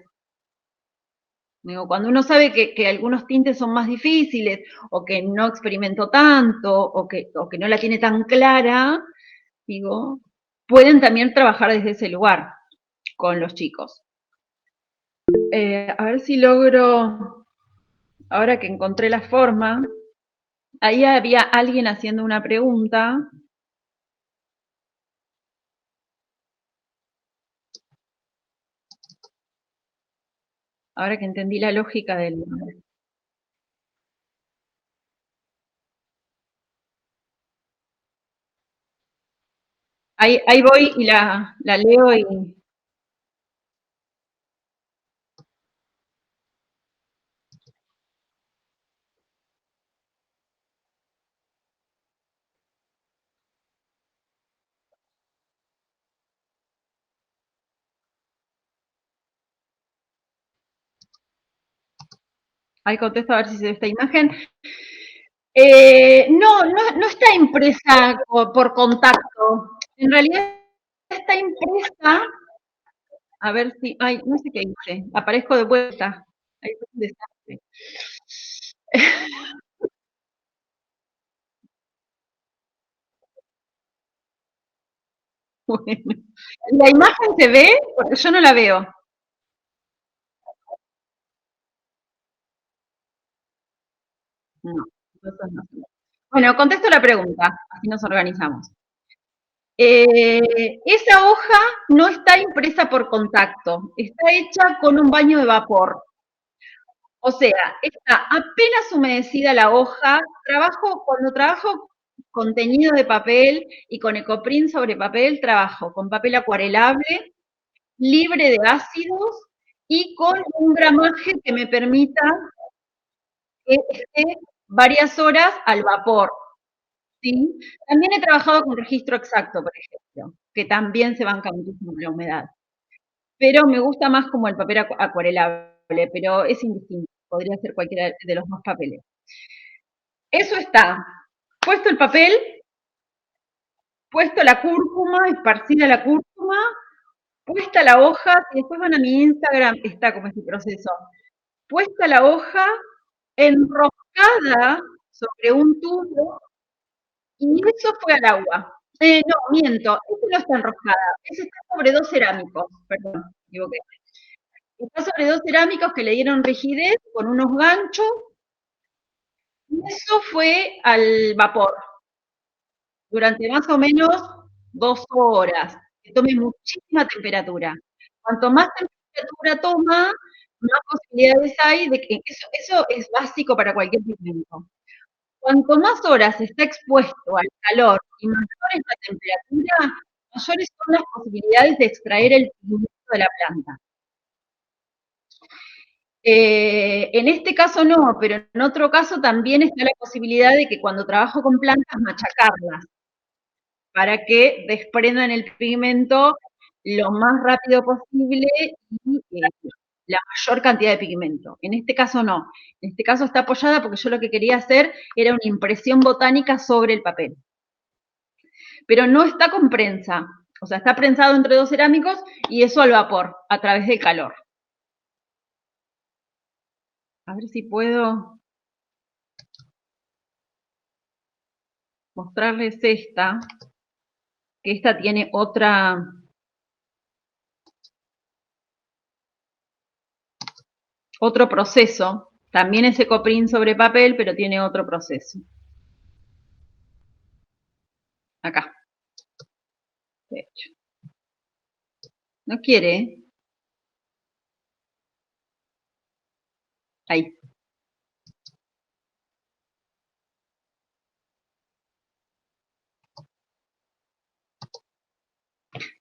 Digo, cuando uno sabe que algunos tintes son más difíciles, o que no experimentó tanto, o que no la tiene tan clara, digo, pueden también trabajar desde ese lugar con los chicos. A ver si logro, ahora que encontré la forma, ahí había alguien haciendo una pregunta. Ahora que entendí la lógica del... Ahí voy y la leo y... Ahí contesto a ver si se ve esta imagen. No está impresa por contacto. En realidad está impresa, a ver si, ay, no sé qué hice, aparezco de vuelta. Ahí fue un desastre. Bueno, ¿la imagen se ve? Porque yo no la veo. No, entonces no. Bueno, contesto la pregunta, así nos organizamos. Esa hoja no está impresa por contacto, está hecha con un baño de vapor. O sea, está apenas humedecida la hoja. Cuando trabajo con teñido de papel y con ecoprint sobre papel, trabajo con papel acuarelable, libre de ácidos y con un gramaje que me permita que esté varias horas al vapor. ¿Sí? También he trabajado con registro exacto, por ejemplo, que también se banca muchísimo la humedad. Pero me gusta más como el papel acuarelable, pero es indistinto, podría ser cualquiera de los dos papeles. eso está. Puesto el papel, puesto la cúrcuma, esparcida la cúrcuma, puesta la hoja, y después van a mi Instagram, está como este proceso. Puesta la hoja, enroscada sobre un tubo, y eso fue al agua. No, miento, ese no está enroscada, ese está sobre dos cerámicos, perdón, me equivoqué. Está sobre dos cerámicos que le dieron rigidez con unos ganchos, y eso fue al vapor, durante más o menos 2 horas, que tome muchísima temperatura. Cuanto más temperatura toma, más posibilidades hay de que eso es básico para cualquier pigmento. Cuanto más horas está expuesto al calor y mayor es la temperatura, mayores son las posibilidades de extraer el pigmento de la planta. En este caso no, pero en otro caso también está la posibilidad de que cuando trabajo con plantas, machacarlas para que desprendan el pigmento lo más rápido posible y la mayor cantidad de pigmento. En este caso no. En este caso está apoyada porque yo lo que quería hacer era una impresión botánica sobre el papel. Pero no está con prensa. O sea, está prensado entre dos cerámicos y eso al vapor, a través del calor. A ver si puedo mostrarles esta, que esta tiene otro proceso. También es ecoprin sobre papel, pero tiene otro proceso. Acá. De hecho. No quiere. Ahí.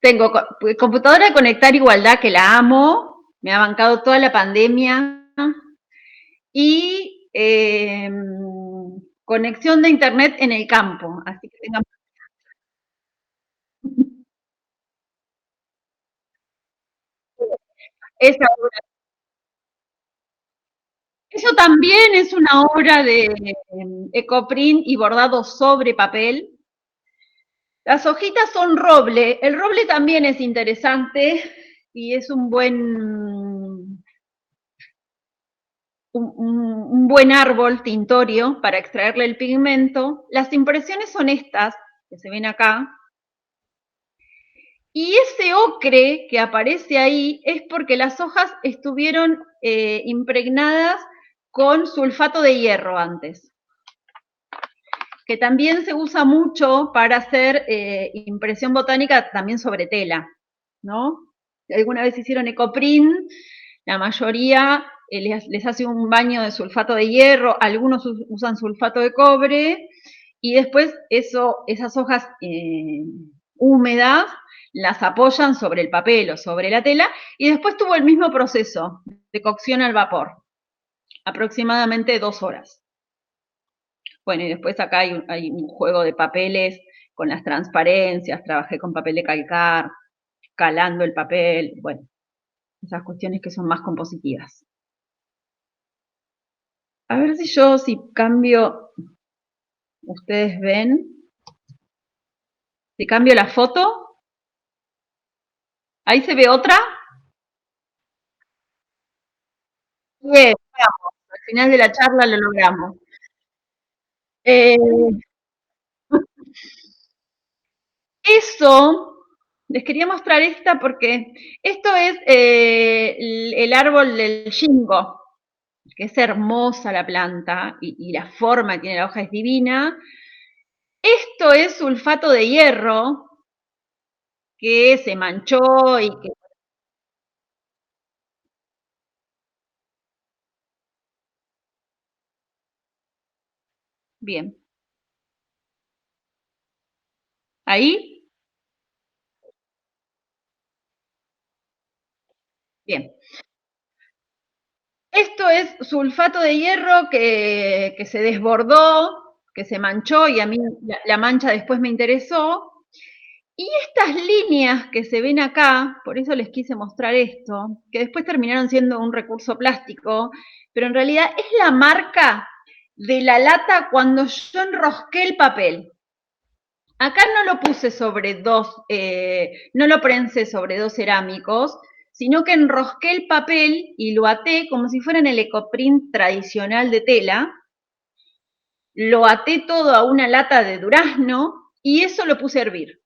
Tengo computadora de Conectar Igualdad, que la amo, me ha bancado toda la pandemia, y conexión de internet en el campo, así que tengan... Esa obra. Eso también es una obra de ecoprint y bordado sobre papel. Las hojitas son roble. El roble también es interesante y es un buen árbol tintorio para extraerle el pigmento. Las impresiones son estas, que se ven acá. Y ese ocre que aparece ahí es porque las hojas estuvieron impregnadas con sulfato de hierro antes, que también se usa mucho para hacer impresión botánica también sobre tela, ¿no? Alguna vez hicieron ecoprint, la mayoría les hace un baño de sulfato de hierro, algunos usan sulfato de cobre, y después esas hojas húmedas las apoyan sobre el papel o sobre la tela, y después tuvo el mismo proceso de cocción al vapor, aproximadamente 2 horas. Bueno, y después acá hay un juego de papeles con las transparencias, trabajé con papel de calcar, calando el papel, bueno, esas cuestiones que son más compositivas. A ver si cambio, ustedes ven, si cambio la foto, ahí se ve otra. Bien, vamos, al final de la charla lo logramos. Eh, Eso, les quería mostrar esta porque esto es el árbol del Shingo, que es hermosa la planta y la forma que tiene la hoja es divina. Esto es sulfato de hierro que se manchó y que... Bien. ¿Ahí? Bien. Esto es sulfato de hierro que se desbordó, que se manchó y a mí la mancha después me interesó. Y estas líneas que se ven acá, por eso les quise mostrar esto, que después terminaron siendo un recurso plástico, pero en realidad es la marca de la lata cuando yo enrosqué el papel. Acá no lo puse sobre no lo prensé sobre dos cerámicos, sino que enrosqué el papel y lo até como si fuera en el ecoprint tradicional de tela. Lo até todo a una lata de durazno y eso lo puse a hervir.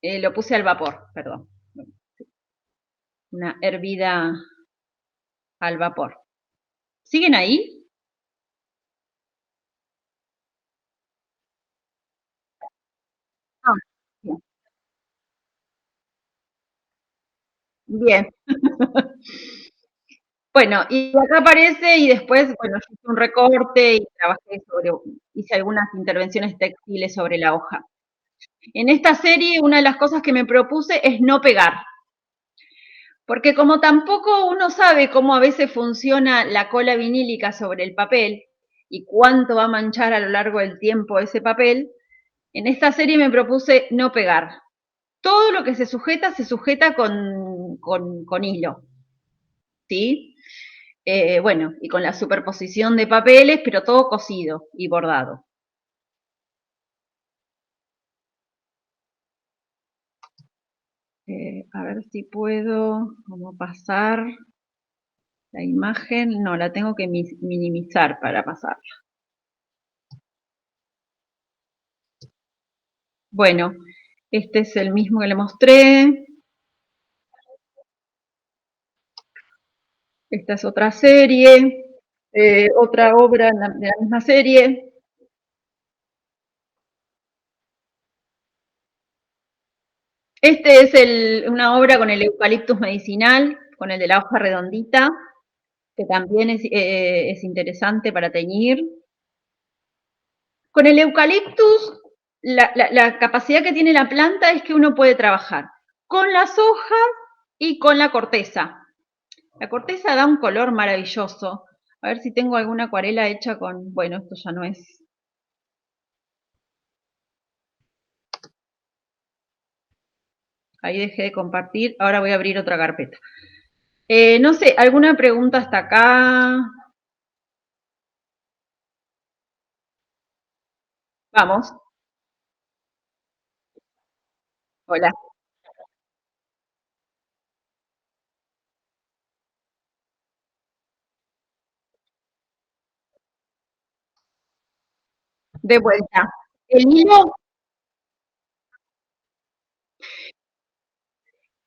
Lo puse al vapor, perdón. Una hervida al vapor. ¿Siguen ahí? Ah, bien. Bien. Bueno, y acá aparece y después, bueno, yo hice un recorte y trabajé hice algunas intervenciones textiles sobre la hoja. En esta serie, una de las cosas que me propuse es no pegar, porque como tampoco uno sabe cómo a veces funciona la cola vinílica sobre el papel y cuánto va a manchar a lo largo del tiempo ese papel, en esta serie me propuse no pegar. Todo lo que se sujeta con hilo, ¿sí? Bueno, y con la superposición de papeles, pero todo cosido y bordado. A ver si puedo como pasar la imagen. No, la tengo que minimizar para pasar. Bueno, este es el mismo que le mostré. Esta es otra serie, otra obra de la misma serie. Este es una obra con el eucaliptus medicinal, con el de la hoja redondita, que también es interesante para teñir. Con el eucaliptus, la capacidad que tiene la planta es que uno puede trabajar con las hojas y con la corteza. La corteza da un color maravilloso. A ver si tengo alguna acuarela hecha con... Bueno, esto ya no es. Ahí dejé de compartir. Ahora voy a abrir otra carpeta. No sé, ¿alguna pregunta hasta acá? Vamos. Hola. De vuelta. El hilo,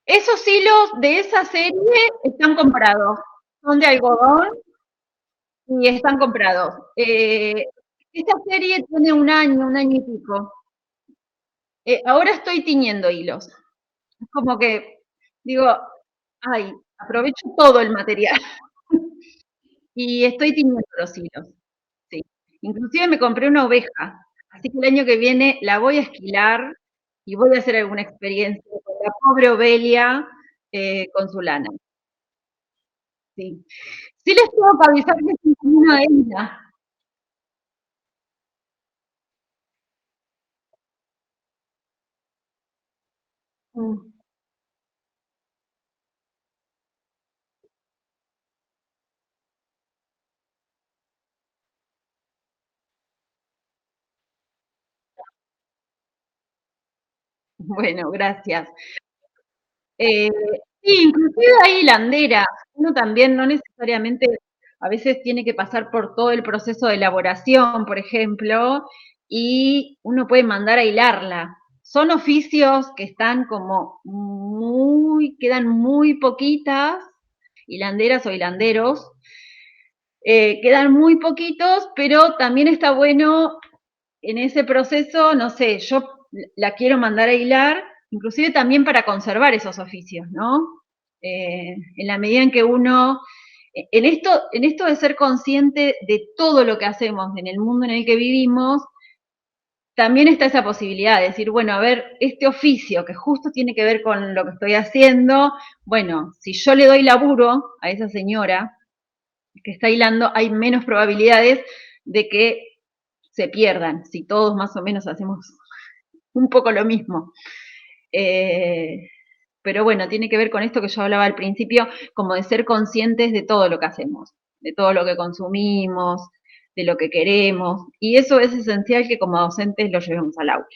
esos hilos de esa serie están comprados. Son de algodón y están comprados. Esta serie tiene un año y pico. Ahora estoy tiñendo hilos. Es como que digo, ay, aprovecho todo el material. Y estoy tiñendo los hilos. Sí. Inclusive me compré una oveja. Así que el año que viene la voy a esquilar y voy a hacer alguna experiencia con la pobre Ovelia con su lana. Sí. Sí les tengo que avisar que es una hembra. Mm. Bueno, gracias. Eh, sí, inclusive hay hilanderas. Uno también no necesariamente, a veces tiene que pasar por todo el proceso de elaboración, por ejemplo, y uno puede mandar a hilarla. Son oficios que están como quedan muy poquitas, hilanderas o hilanderos, quedan muy poquitos, pero también está bueno en ese proceso, no sé, yo la quiero mandar a hilar, inclusive también para conservar esos oficios, ¿no? En la medida en que uno, en esto de ser consciente de todo lo que hacemos en el mundo en el que vivimos, también está esa posibilidad de decir, bueno, a ver, este oficio que justo tiene que ver con lo que estoy haciendo, bueno, si yo le doy laburo a esa señora que está hilando, hay menos probabilidades de que se pierdan, si todos más o menos hacemos un poco lo mismo. Eh, pero bueno, tiene que ver con esto que yo hablaba al principio, como de ser conscientes de todo lo que hacemos, de todo lo que consumimos. de lo que queremos, y eso es esencial que como docentes lo llevemos al aula.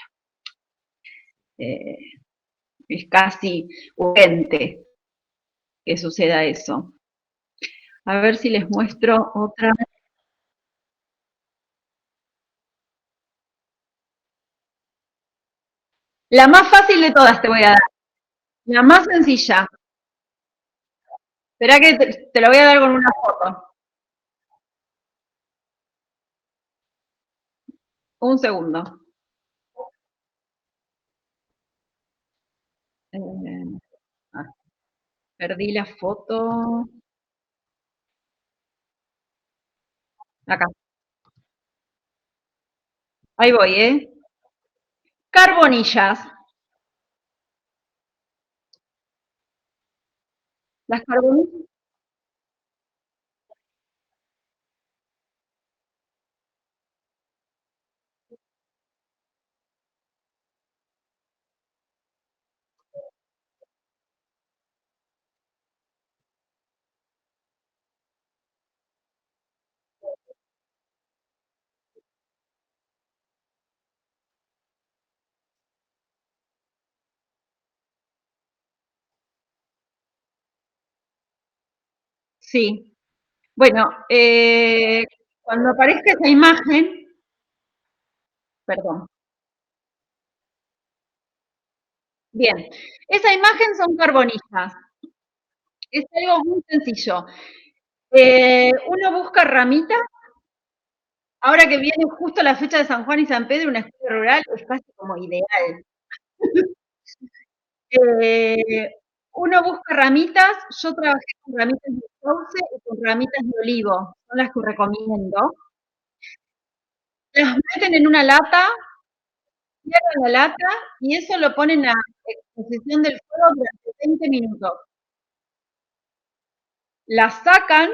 Es casi urgente que suceda eso. A ver si les muestro otra. La más fácil de todas te voy a dar. La más sencilla. Espera que te lo voy a dar con una foto. Un segundo. Ah, perdí la foto. Acá. Ahí voy, ¿eh? Carbonillas. Las carbonillas. Sí. Bueno, cuando aparezca esa imagen, perdón. Bien, esa imagen son carbonillas. Es algo muy sencillo. Uno busca ramitas. Ahora que viene justo la fecha de San Juan y San Pedro, una escuela rural es casi como ideal. Eh, Uno busca ramitas. Yo trabajé con ramitas de sauce y con ramitas de olivo. Son las que recomiendo. Las meten en una lata, cierran la lata y eso lo ponen a exposición del fuego durante 20 minutos. Las sacan,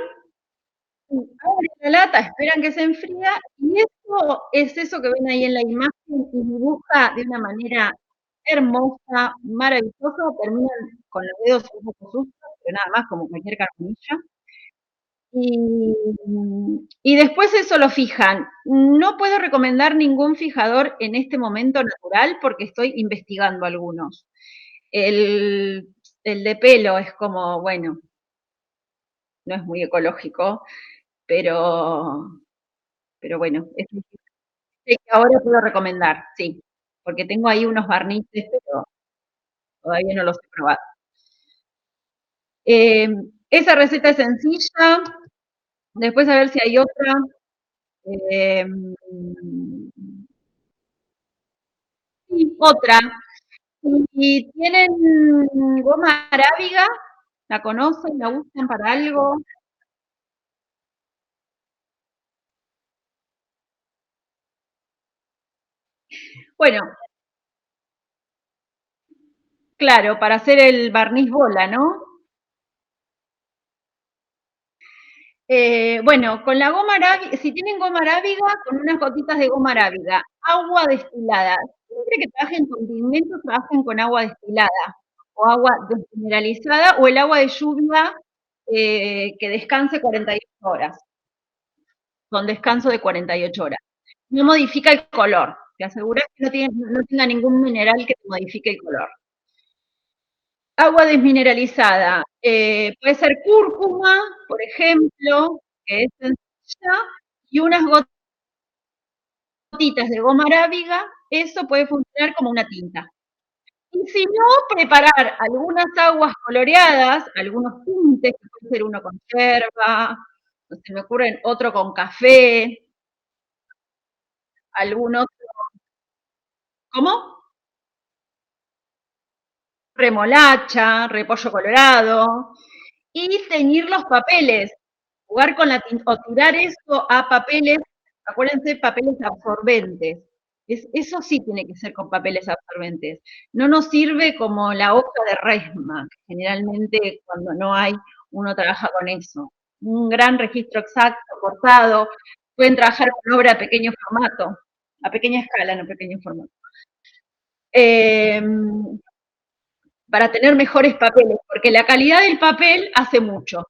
abren la lata, esperan que se enfría y eso es eso que ven ahí en la imagen y dibuja de una manera hermosa, maravillosa, terminan con los dedos un poco sucios, pero nada más como cualquier carbonilla. Y después eso lo fijan. No puedo recomendar ningún fijador en este momento natural porque estoy investigando algunos. El, el de pelo es como, bueno, no es muy ecológico, pero, pero bueno, es el que ahora puedo recomendar, sí, porque tengo ahí unos barnices, pero todavía no los he probado. Eh, Esa receta es sencilla, después a ver si hay otra. Eh, sí, otra. Y tienen goma arábiga, ¿la conocen? ¿La usan para algo? Bueno, claro, para hacer el barniz bola, ¿no? Bueno, con la goma arábiga, si tienen goma arábiga, con unas gotitas de goma arábiga, agua destilada. Siempre que trabajen con pigmentos, trabajen con agua destilada o agua desmineralizada o el agua de lluvia que descanse 48 horas, con descanso de 48 horas. No modifica el color, te aseguras que no tenga ningún mineral que te modifique el color. Agua desmineralizada, puede ser cúrcuma, por ejemplo, que es sencilla, y unas gotitas de goma arábiga, eso puede funcionar como una tinta. Y si no, preparar algunas aguas coloreadas, algunos tintes, que puede ser uno con yerba, se me ocurren otro con café, algún otro, ¿cómo? Remolacha, repollo colorado, y teñir los papeles, jugar con la tinta, o tirar eso a papeles, acuérdense, papeles absorbentes. Eso sí tiene que ser con papeles absorbentes. No nos sirve como la hoja de resma, que generalmente cuando no hay, uno trabaja con eso. Un gran registro exacto, cortado, pueden trabajar con obra a pequeño formato, a pequeña escala, no pequeño formato. Eh, para tener mejores papeles, porque la calidad del papel hace mucho.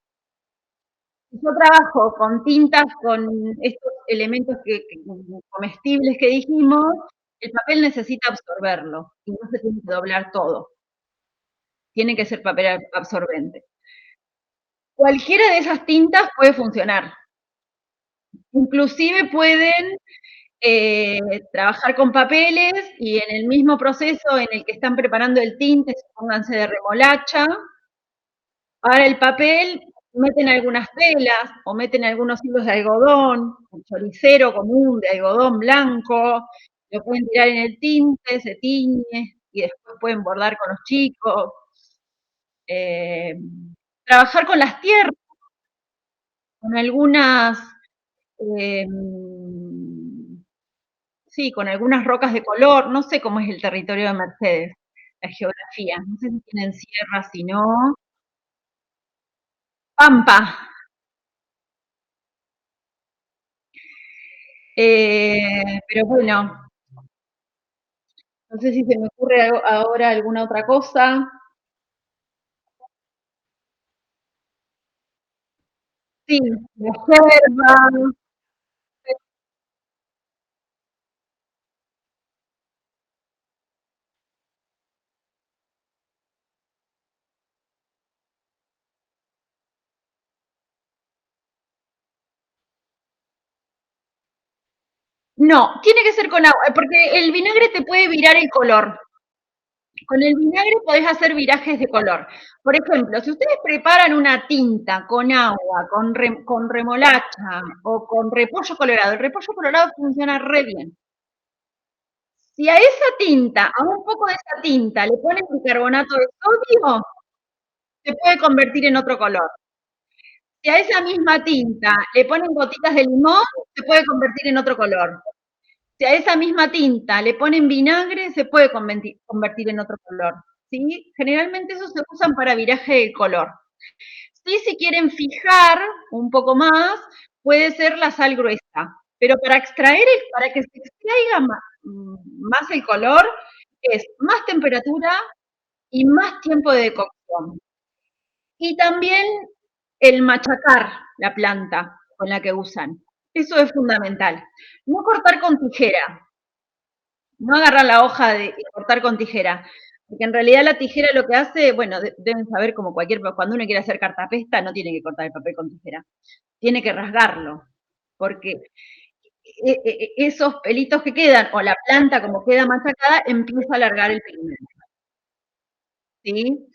yo trabajo con tintas, con estos elementos comestibles que dijimos, el papel necesita absorberlo y no se tiene que doblar todo. Tiene que ser papel absorbente. Cualquiera de esas tintas puede funcionar. Inclusive pueden trabajar con papeles y en el mismo proceso en el que están preparando el tinte, pónganse de remolacha. Ahora el papel, meten algunas telas o meten algunos hilos de algodón, un choricero común de algodón blanco, lo pueden tirar en el tinte, se tiñe y después pueden bordar con los chicos. Trabajar con las tierras, con algunas, eh, sí, con algunas rocas de color, no sé cómo es el territorio de Mercedes, la geografía, no sé si tienen sierras, si no. Pampa. Pero bueno, no sé si se me ocurre ahora alguna otra cosa. Sí, la yerba. No, tiene que ser con agua, porque el vinagre te puede virar el color. Con el vinagre podés hacer virajes de color. Por ejemplo, si ustedes preparan una tinta con agua, con remolacha o con repollo colorado, el repollo colorado funciona re bien. Si a esa tinta, a un poco de esa tinta, le ponen bicarbonato de sodio, se puede convertir en otro color. Si a esa misma tinta le ponen gotitas de limón, se puede convertir en otro color. Si a esa misma tinta le ponen vinagre, se puede convertir en otro color. ¿Sí? Generalmente esos se usan para viraje de color. Sí, si quieren fijar un poco más, puede ser la sal gruesa. Pero para para que se extraiga más el color, es más temperatura y más tiempo de decocción. Y también el machacar la planta con la que usan. Eso es fundamental. No cortar con tijera, no agarrar la hoja y cortar con tijera, porque en realidad la tijera lo que hace, bueno, deben saber como cuando uno quiere hacer cartapesta, no tiene que cortar el papel con tijera, tiene que rasgarlo, porque esos pelitos que quedan, o la planta como queda machacada, empieza a alargar el pigmento. ¿Sí?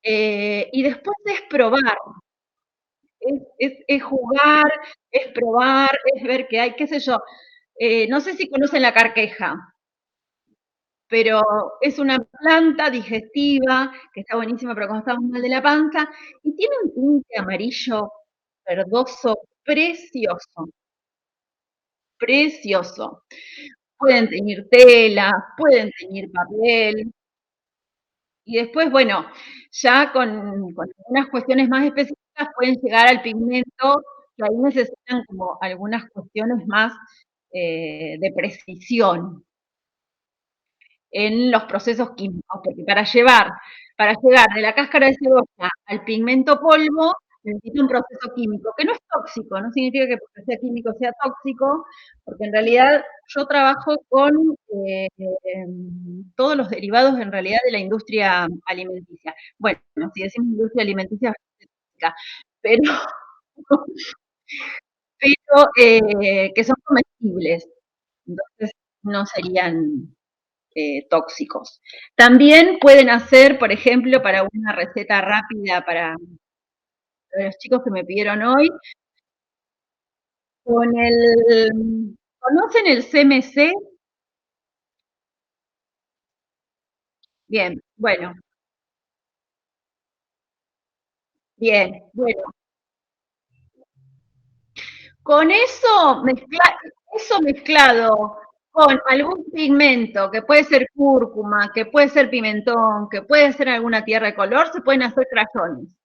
Y después es probar, es jugar, es probar, es ver qué hay, qué sé yo. No sé si conocen la carqueja, pero es una planta digestiva que está buenísima para cuando estamos mal de la panza y tiene un tinte amarillo verdoso precioso, precioso. Pueden teñir tela, pueden teñir papel y después, bueno, ya con algunas cuestiones más específicas pueden llegar al pigmento, que ahí necesitan como algunas cuestiones más de precisión en los procesos químicos, porque para llegar de la cáscara de cebolla al pigmento polvo, necesita un proceso químico, que no es tóxico, no significa que porque sea químico sea tóxico, porque en realidad yo trabajo con todos los derivados en realidad de la industria alimenticia. Bueno, si decimos industria alimenticia, pero, pero que son comestibles, entonces no serían tóxicos. También pueden hacer, por ejemplo, para una receta rápida para los chicos que me pidieron hoy, ¿conocen el CMC? Bien, bueno, bien, bueno. Con eso mezclado con algún pigmento, que puede ser cúrcuma, que puede ser pimentón, que puede ser alguna tierra de color, se pueden hacer crayones.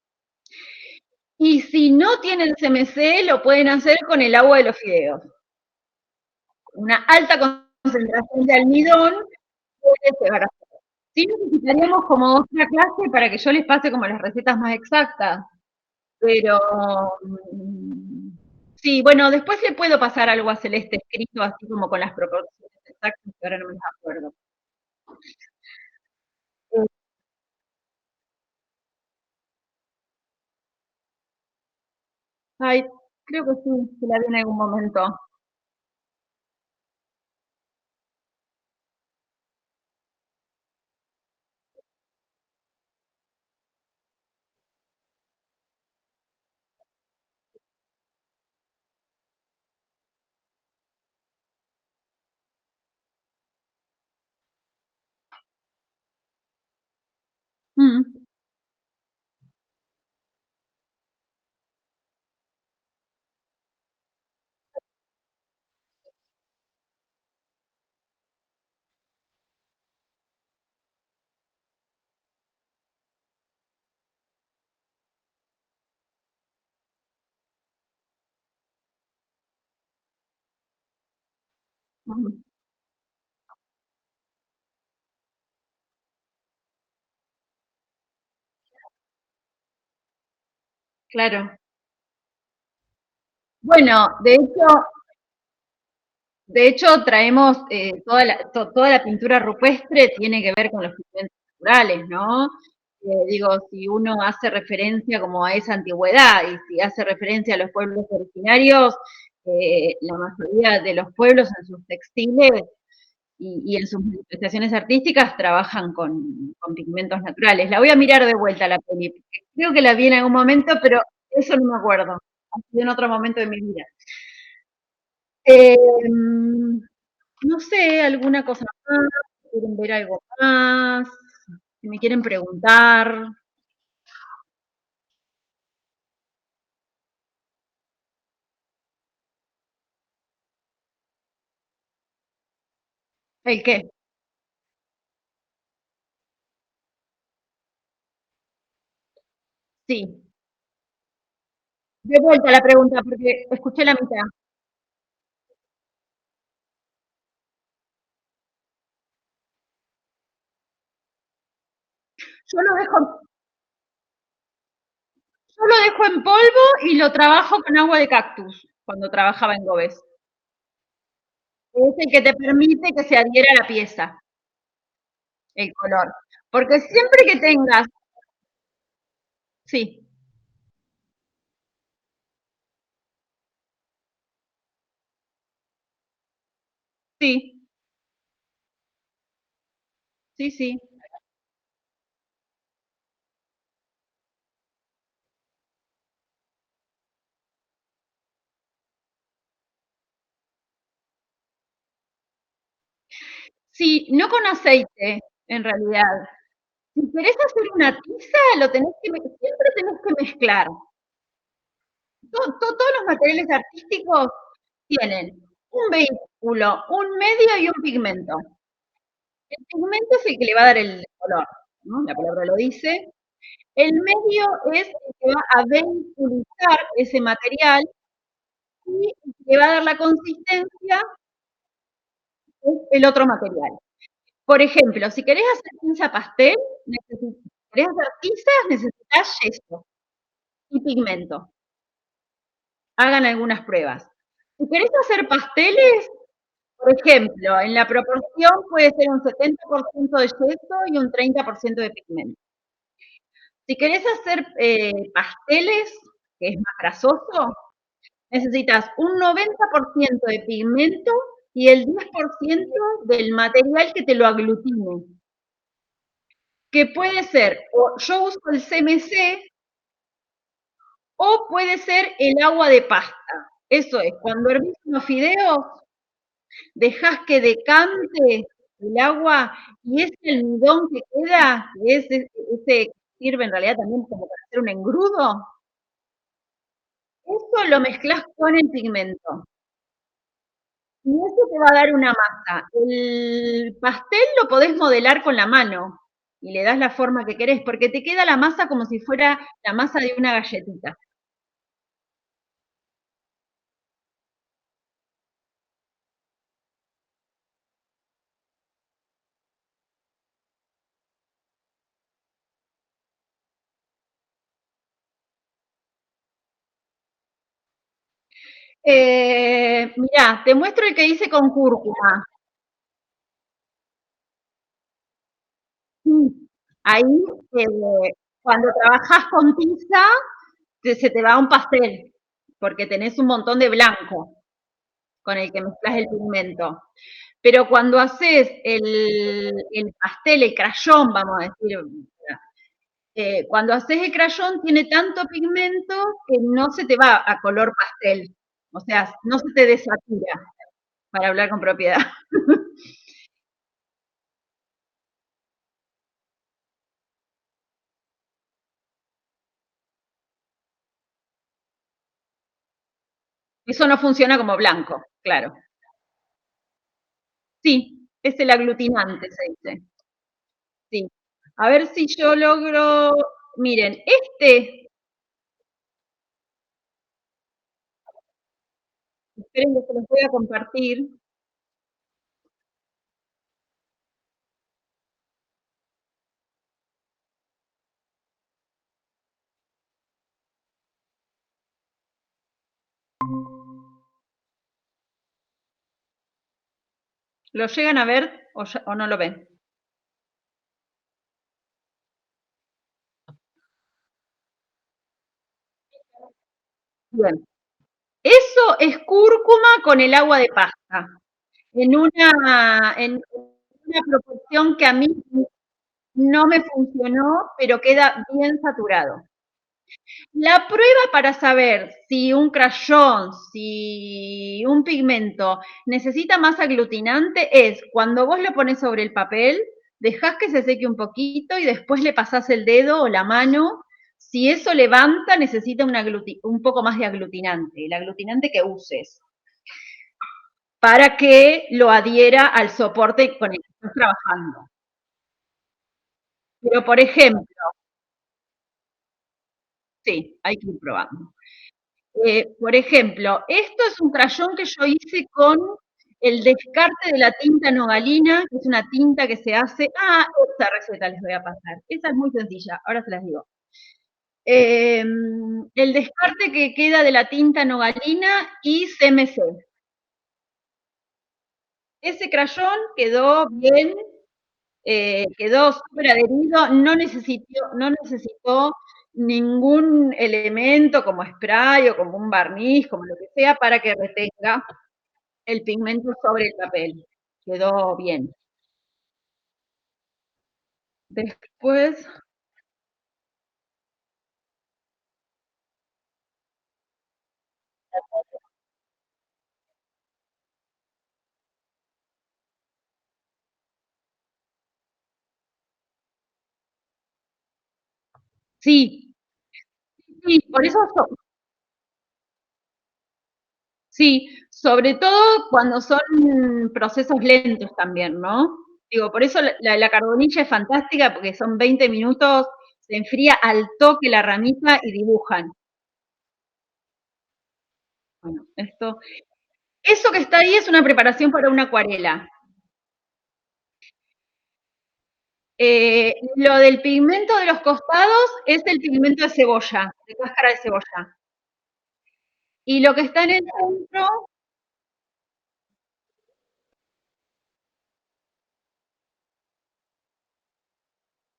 Y si no tienen CMC, lo pueden hacer con el agua de los fideos. Una alta concentración de almidón puede llegar a ser. Sí necesitaríamos como otra clase para que yo les pase como las recetas más exactas. Pero sí, bueno, después le puedo pasar algo a Celeste escrito, así como con las proporciones exactas, que ahora no me las acuerdo. Eh, Ay, creo que sí, que la vi en algún momento. Mm, mm, claro. Bueno, de hecho, traemos toda la pintura rupestre tiene que ver con los pigmentos naturales, ¿no? Digo, si uno hace referencia como a esa antigüedad y si hace referencia a los pueblos originarios, la mayoría de los pueblos en sus textiles y en sus manifestaciones artísticas trabajan con pigmentos naturales. La voy a mirar de vuelta la peli, porque creo que la vi en algún momento, pero eso no me acuerdo. Ha sido en otro momento de mi vida. Eh, no sé, alguna cosa más, quieren ver algo más, si me quieren preguntar, ¿el qué? Sí, de vuelta la pregunta porque escuché la mitad. Yo lo dejo, yo lo dejo en polvo y lo trabajo con agua de cactus cuando trabajaba en Gobes. Es el que te permite que se adhiera a la pieza, el color. Porque siempre que tengas, sí, sí, sí, sí. Sí, no con aceite, en realidad. Si querés hacer una tiza, siempre tenés que mezclar. Todos los materiales artísticos tienen un vehículo, un medio y un pigmento. El pigmento es el que le va a dar el color, ¿no? La palabra lo dice. El medio es el que va a vehiculizar ese material y el que le va a dar la consistencia es el otro material. Por ejemplo, si querés hacer tinta pastel, querés hacer tizas, necesitas yeso y pigmento. Hagan algunas pruebas. Si querés hacer pasteles, por ejemplo, en la proporción puede ser un 70% de yeso y un 30% de pigmento. Si querés hacer pasteles, que es más grasoso, necesitas un 90% de pigmento y el 10% del material que te lo aglutine. Que puede ser, yo uso el CMC o puede ser el agua de pasta. Eso es, cuando hervís unos fideos, dejás que decante el agua y ese almidón que queda, que es ese que sirve en realidad también como para hacer un engrudo, eso lo mezclas con el pigmento. Y eso te va a dar una masa. El pastel lo podés modelar con la mano y le das la forma que querés, porque te queda la masa como si fuera la masa de una galletita. Mirá, te muestro el que hice con cúrcuma. Ahí, cuando trabajás con tiza, se te va un pastel, porque tenés un montón de blanco con el que mezclas el pigmento. Pero cuando haces el pastel, el crayón, vamos a decir, cuando haces el crayón tiene tanto pigmento que no se te va a color pastel. O sea, no se te desatura, para hablar con propiedad. Eso no funciona como blanco, claro. Sí, es el aglutinante, se dice. Sí. A ver si yo logro. Miren, esperen que se los voy a compartir. ¿Lo llegan a ver o no lo ven? Bien. Eso es cúrcuma con el agua de pasta, en una proporción que a mí no me funcionó, pero queda bien saturado. La prueba para saber si un crayón, si un pigmento necesita más aglutinante es cuando vos lo pones sobre el papel, dejás que se seque un poquito y después le pasás el dedo o la mano. Si eso levanta, necesita un poco más de aglutinante, el aglutinante que uses, para que lo adhiera al soporte con el que estás trabajando. Pero, por ejemplo, sí, hay que ir probando. Por ejemplo, esto es un crayón que yo hice con el descarte de la tinta nogalina, que es una tinta que se hace. Ah, esta receta les voy a pasar. Esa es muy sencilla, ahora se las digo. El descarte que queda de la tinta nogalina y CMC. Ese crayón quedó bien, quedó súper adherido, no necesitó ningún elemento como spray o como un barniz, como lo que sea, para que retenga el pigmento sobre el papel. Quedó bien. Después, sí, sí, por eso, sí, sobre todo cuando son procesos lentos también, ¿no? Digo, por eso la carbonilla es fantástica, porque son 20 minutos, se enfría al toque la ramita y dibujan. Bueno, eso que está ahí es una preparación para una acuarela. Lo del pigmento de los costados es el pigmento de cebolla, de cáscara de cebolla. Y lo que está en el centro,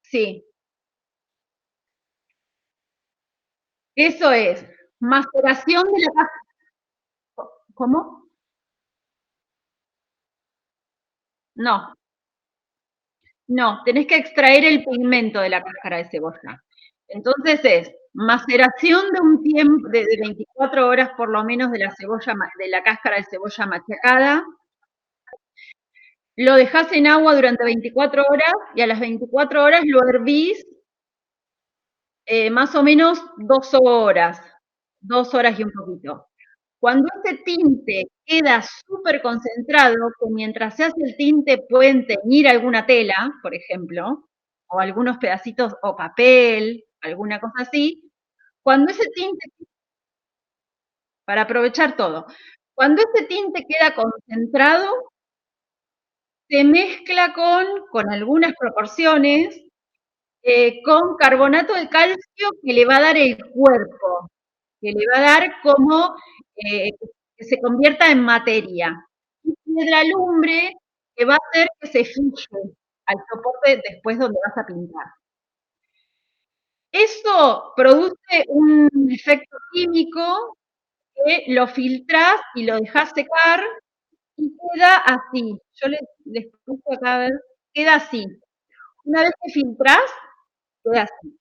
sí, eso es maceración de la cáscara. ¿Cómo? No, no, tenés que extraer el pigmento de la cáscara de cebolla. Entonces es maceración de un tiempo de 24 horas por lo menos de la cebolla, de la cáscara de cebolla machacada. Lo dejás en agua durante 24 horas y a las 24 horas lo hervís más o menos 2 horas y un poquito. Cuando ese tinte queda súper concentrado, que mientras se hace el tinte pueden teñir alguna tela, por ejemplo, o algunos pedacitos o papel, alguna cosa así, cuando ese tinte, para aprovechar todo, cuando ese tinte queda concentrado, se mezcla con algunas proporciones, con carbonato de calcio que le va a dar el cuerpo, que le va a dar como que se convierta en materia. Y piedra lumbre que va a hacer que se fije al soporte después donde vas a pintar. Eso produce un efecto químico que lo filtrás y lo dejás secar y queda así. Yo les puse acá a ver, queda así. Una vez que filtrás, queda así.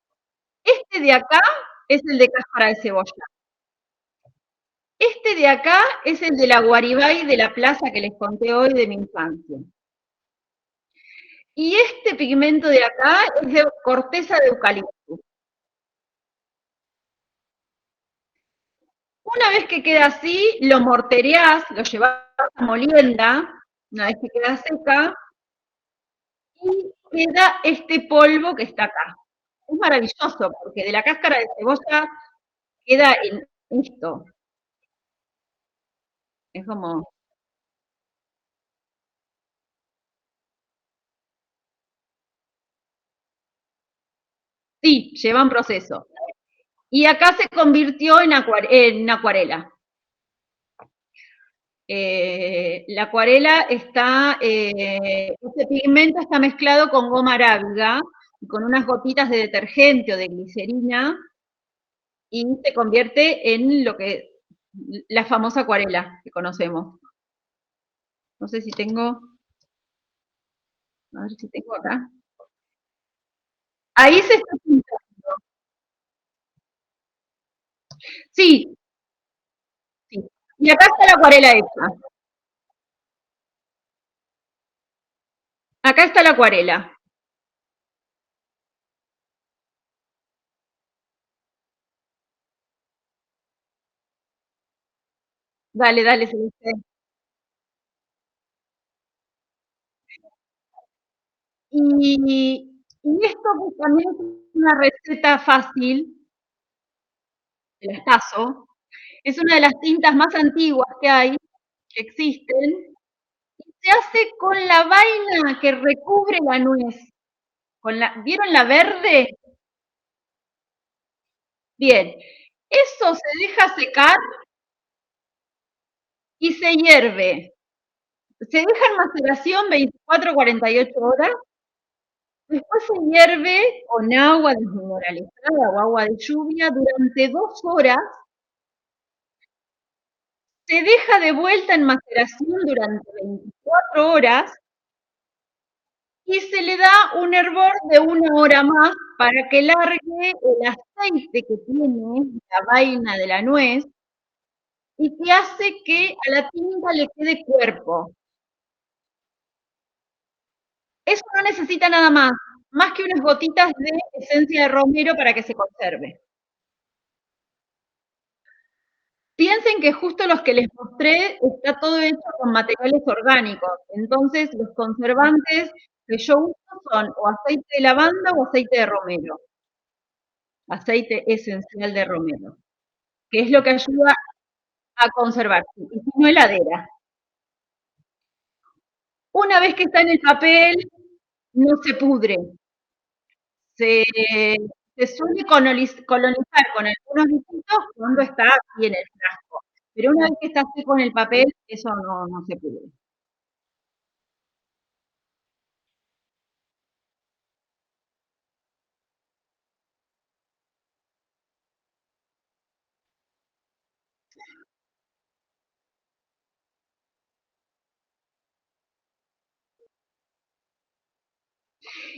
Este de acá es el de cáscara de cebolla. Este de acá es el de la Guaribay de la plaza que les conté hoy de mi infancia. Y este pigmento de acá es de corteza de eucalipto. Una vez que queda así, lo mortereás, lo llevas a molienda, una vez que queda seca, y queda este polvo que está acá. Es maravilloso, porque de la cáscara de cebolla queda en esto. Es como, sí, lleva un proceso. Y acá se convirtió en acuarela. La acuarela está, este pigmento está mezclado con goma arábiga y con unas gotitas de detergente o de glicerina y se convierte en lo que la famosa acuarela que conocemos. No sé si tengo, a ver si tengo acá. Ahí se está pintando. Sí, sí. Y acá está la acuarela hecha. Acá está la acuarela. Dale, dale, Celeste. Y esto pues, también es una receta fácil, te las paso. Es una de las tintas más antiguas que hay, que existen. Se hace con la vaina que recubre la nuez. ¿Vieron la verde? Bien. Eso se deja secar y se hierve. Se deja en maceración 24 a 48 horas. Después se hierve con agua desmineralizada o agua de lluvia durante 2 horas. Se deja de vuelta en maceración durante 24 horas y se le da un hervor de 1 hora más para que largue el aceite que tiene la vaina de la nuez y que hace que a la tinta le quede cuerpo. Eso no necesita nada más que unas gotitas de esencia de romero para que se conserve. Piensen que justo los que les mostré está todo hecho con materiales orgánicos, entonces los conservantes que yo uso son o aceite de lavanda o aceite de romero, aceite esencial de romero, que es lo que ayuda a conservar, y si no heladera. Una vez que está en el papel, no se pudre, se, se suele colonizar con algunos bichitos cuando está así en el frasco, pero una vez que está así con el papel, eso no se pudre.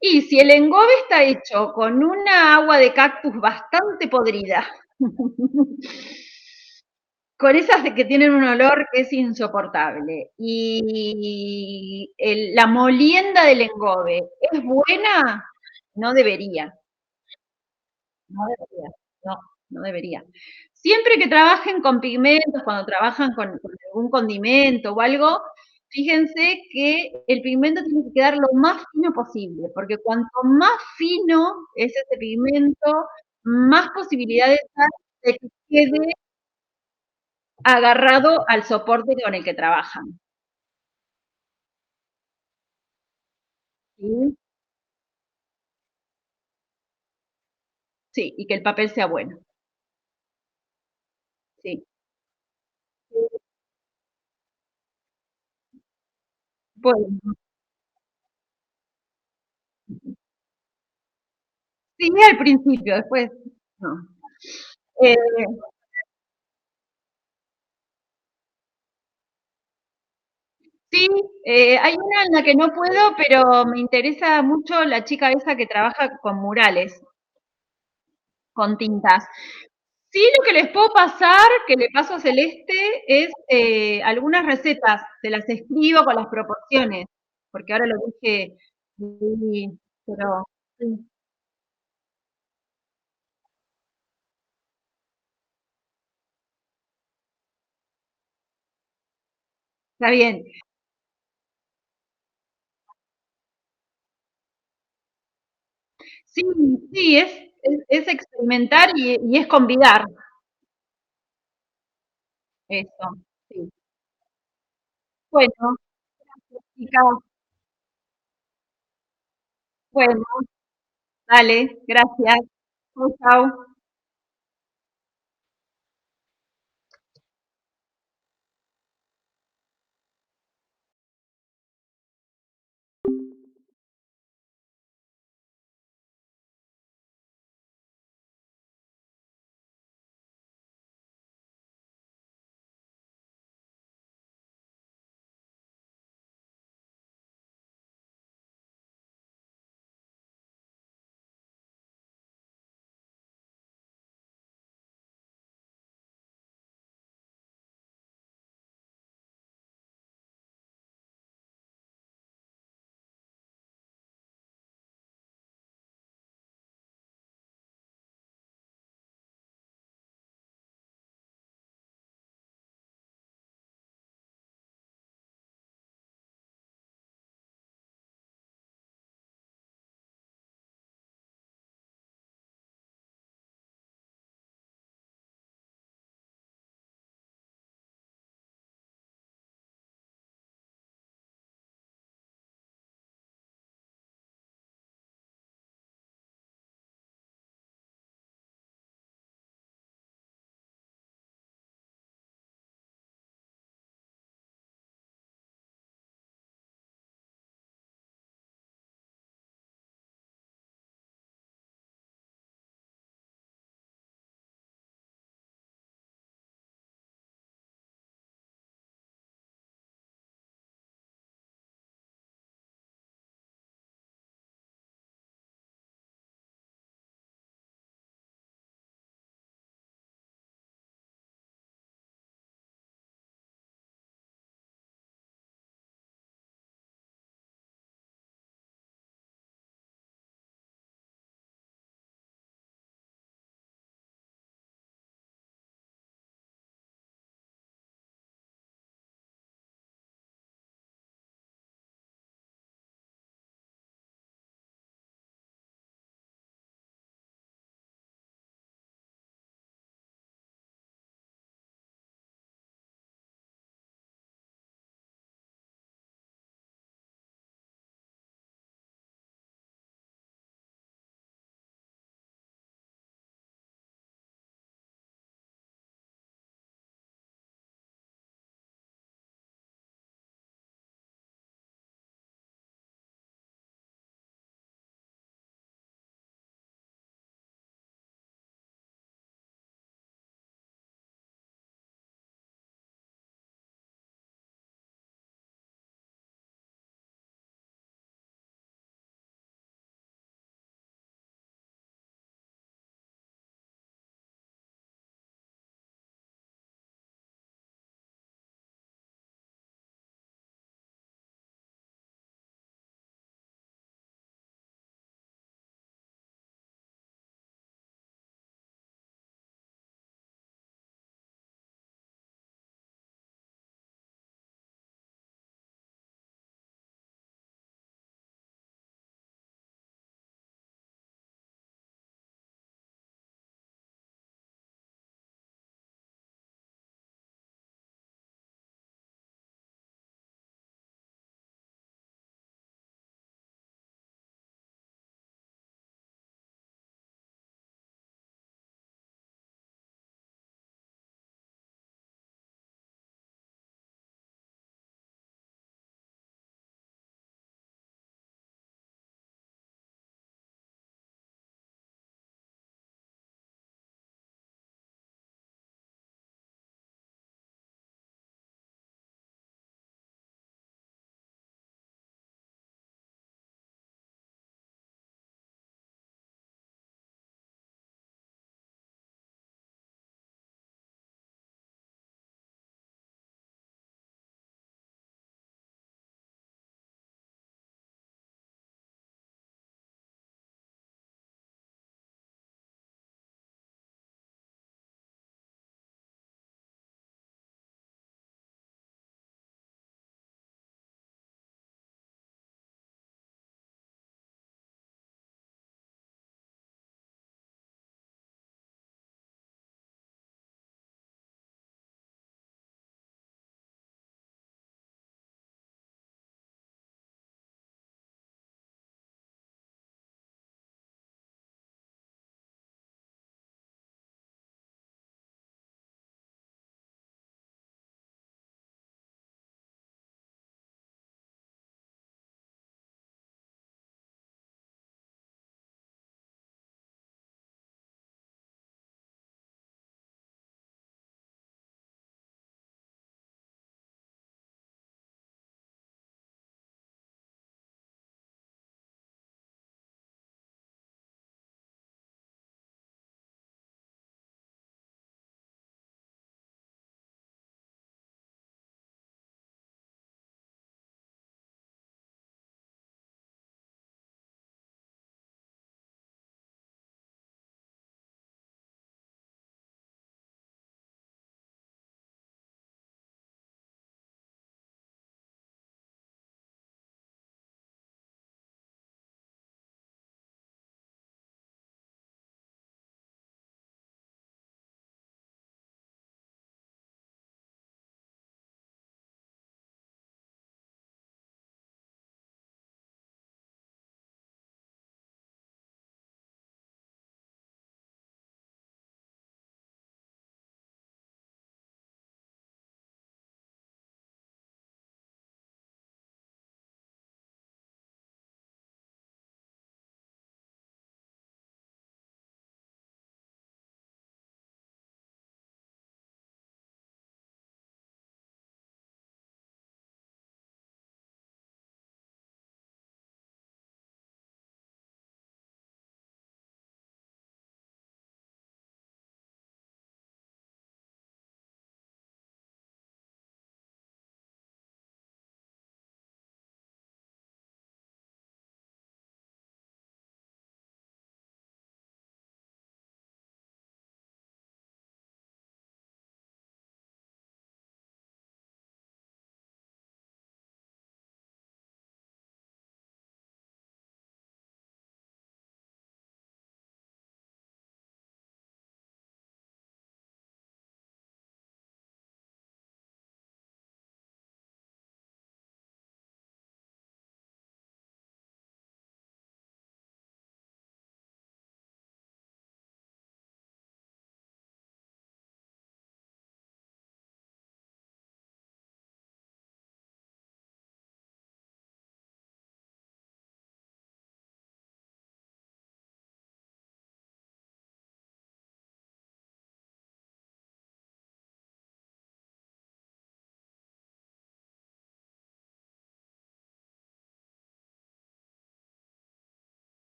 Y si el engobe está hecho con una agua de cactus bastante podrida, con esas de que tienen un olor que es insoportable, y la molienda del engobe es buena, no debería, no debería, no, no debería. Siempre que trabajen con pigmentos, cuando trabajan con algún condimento o algo, fíjense que el pigmento tiene que quedar lo más fino posible, porque cuanto más fino es ese pigmento, más posibilidades hay de que quede agarrado al soporte con el que trabajan. ¿Sí? Sí, y que el papel sea bueno. Sí. Bueno, sí, al principio, después no. Eh, sí, hay una en la que no puedo, pero me interesa mucho la chica esa que trabaja con murales, con tintas. Sí, lo que les puedo pasar, que le paso a Celeste, es algunas recetas, se las escribo con las proporciones, porque ahora lo dije, sí, pero sí, está bien. Sí, sí, es experimentar y es convidar, eso, sí. Bueno, chicas, bueno, dale, gracias. Chau, chau.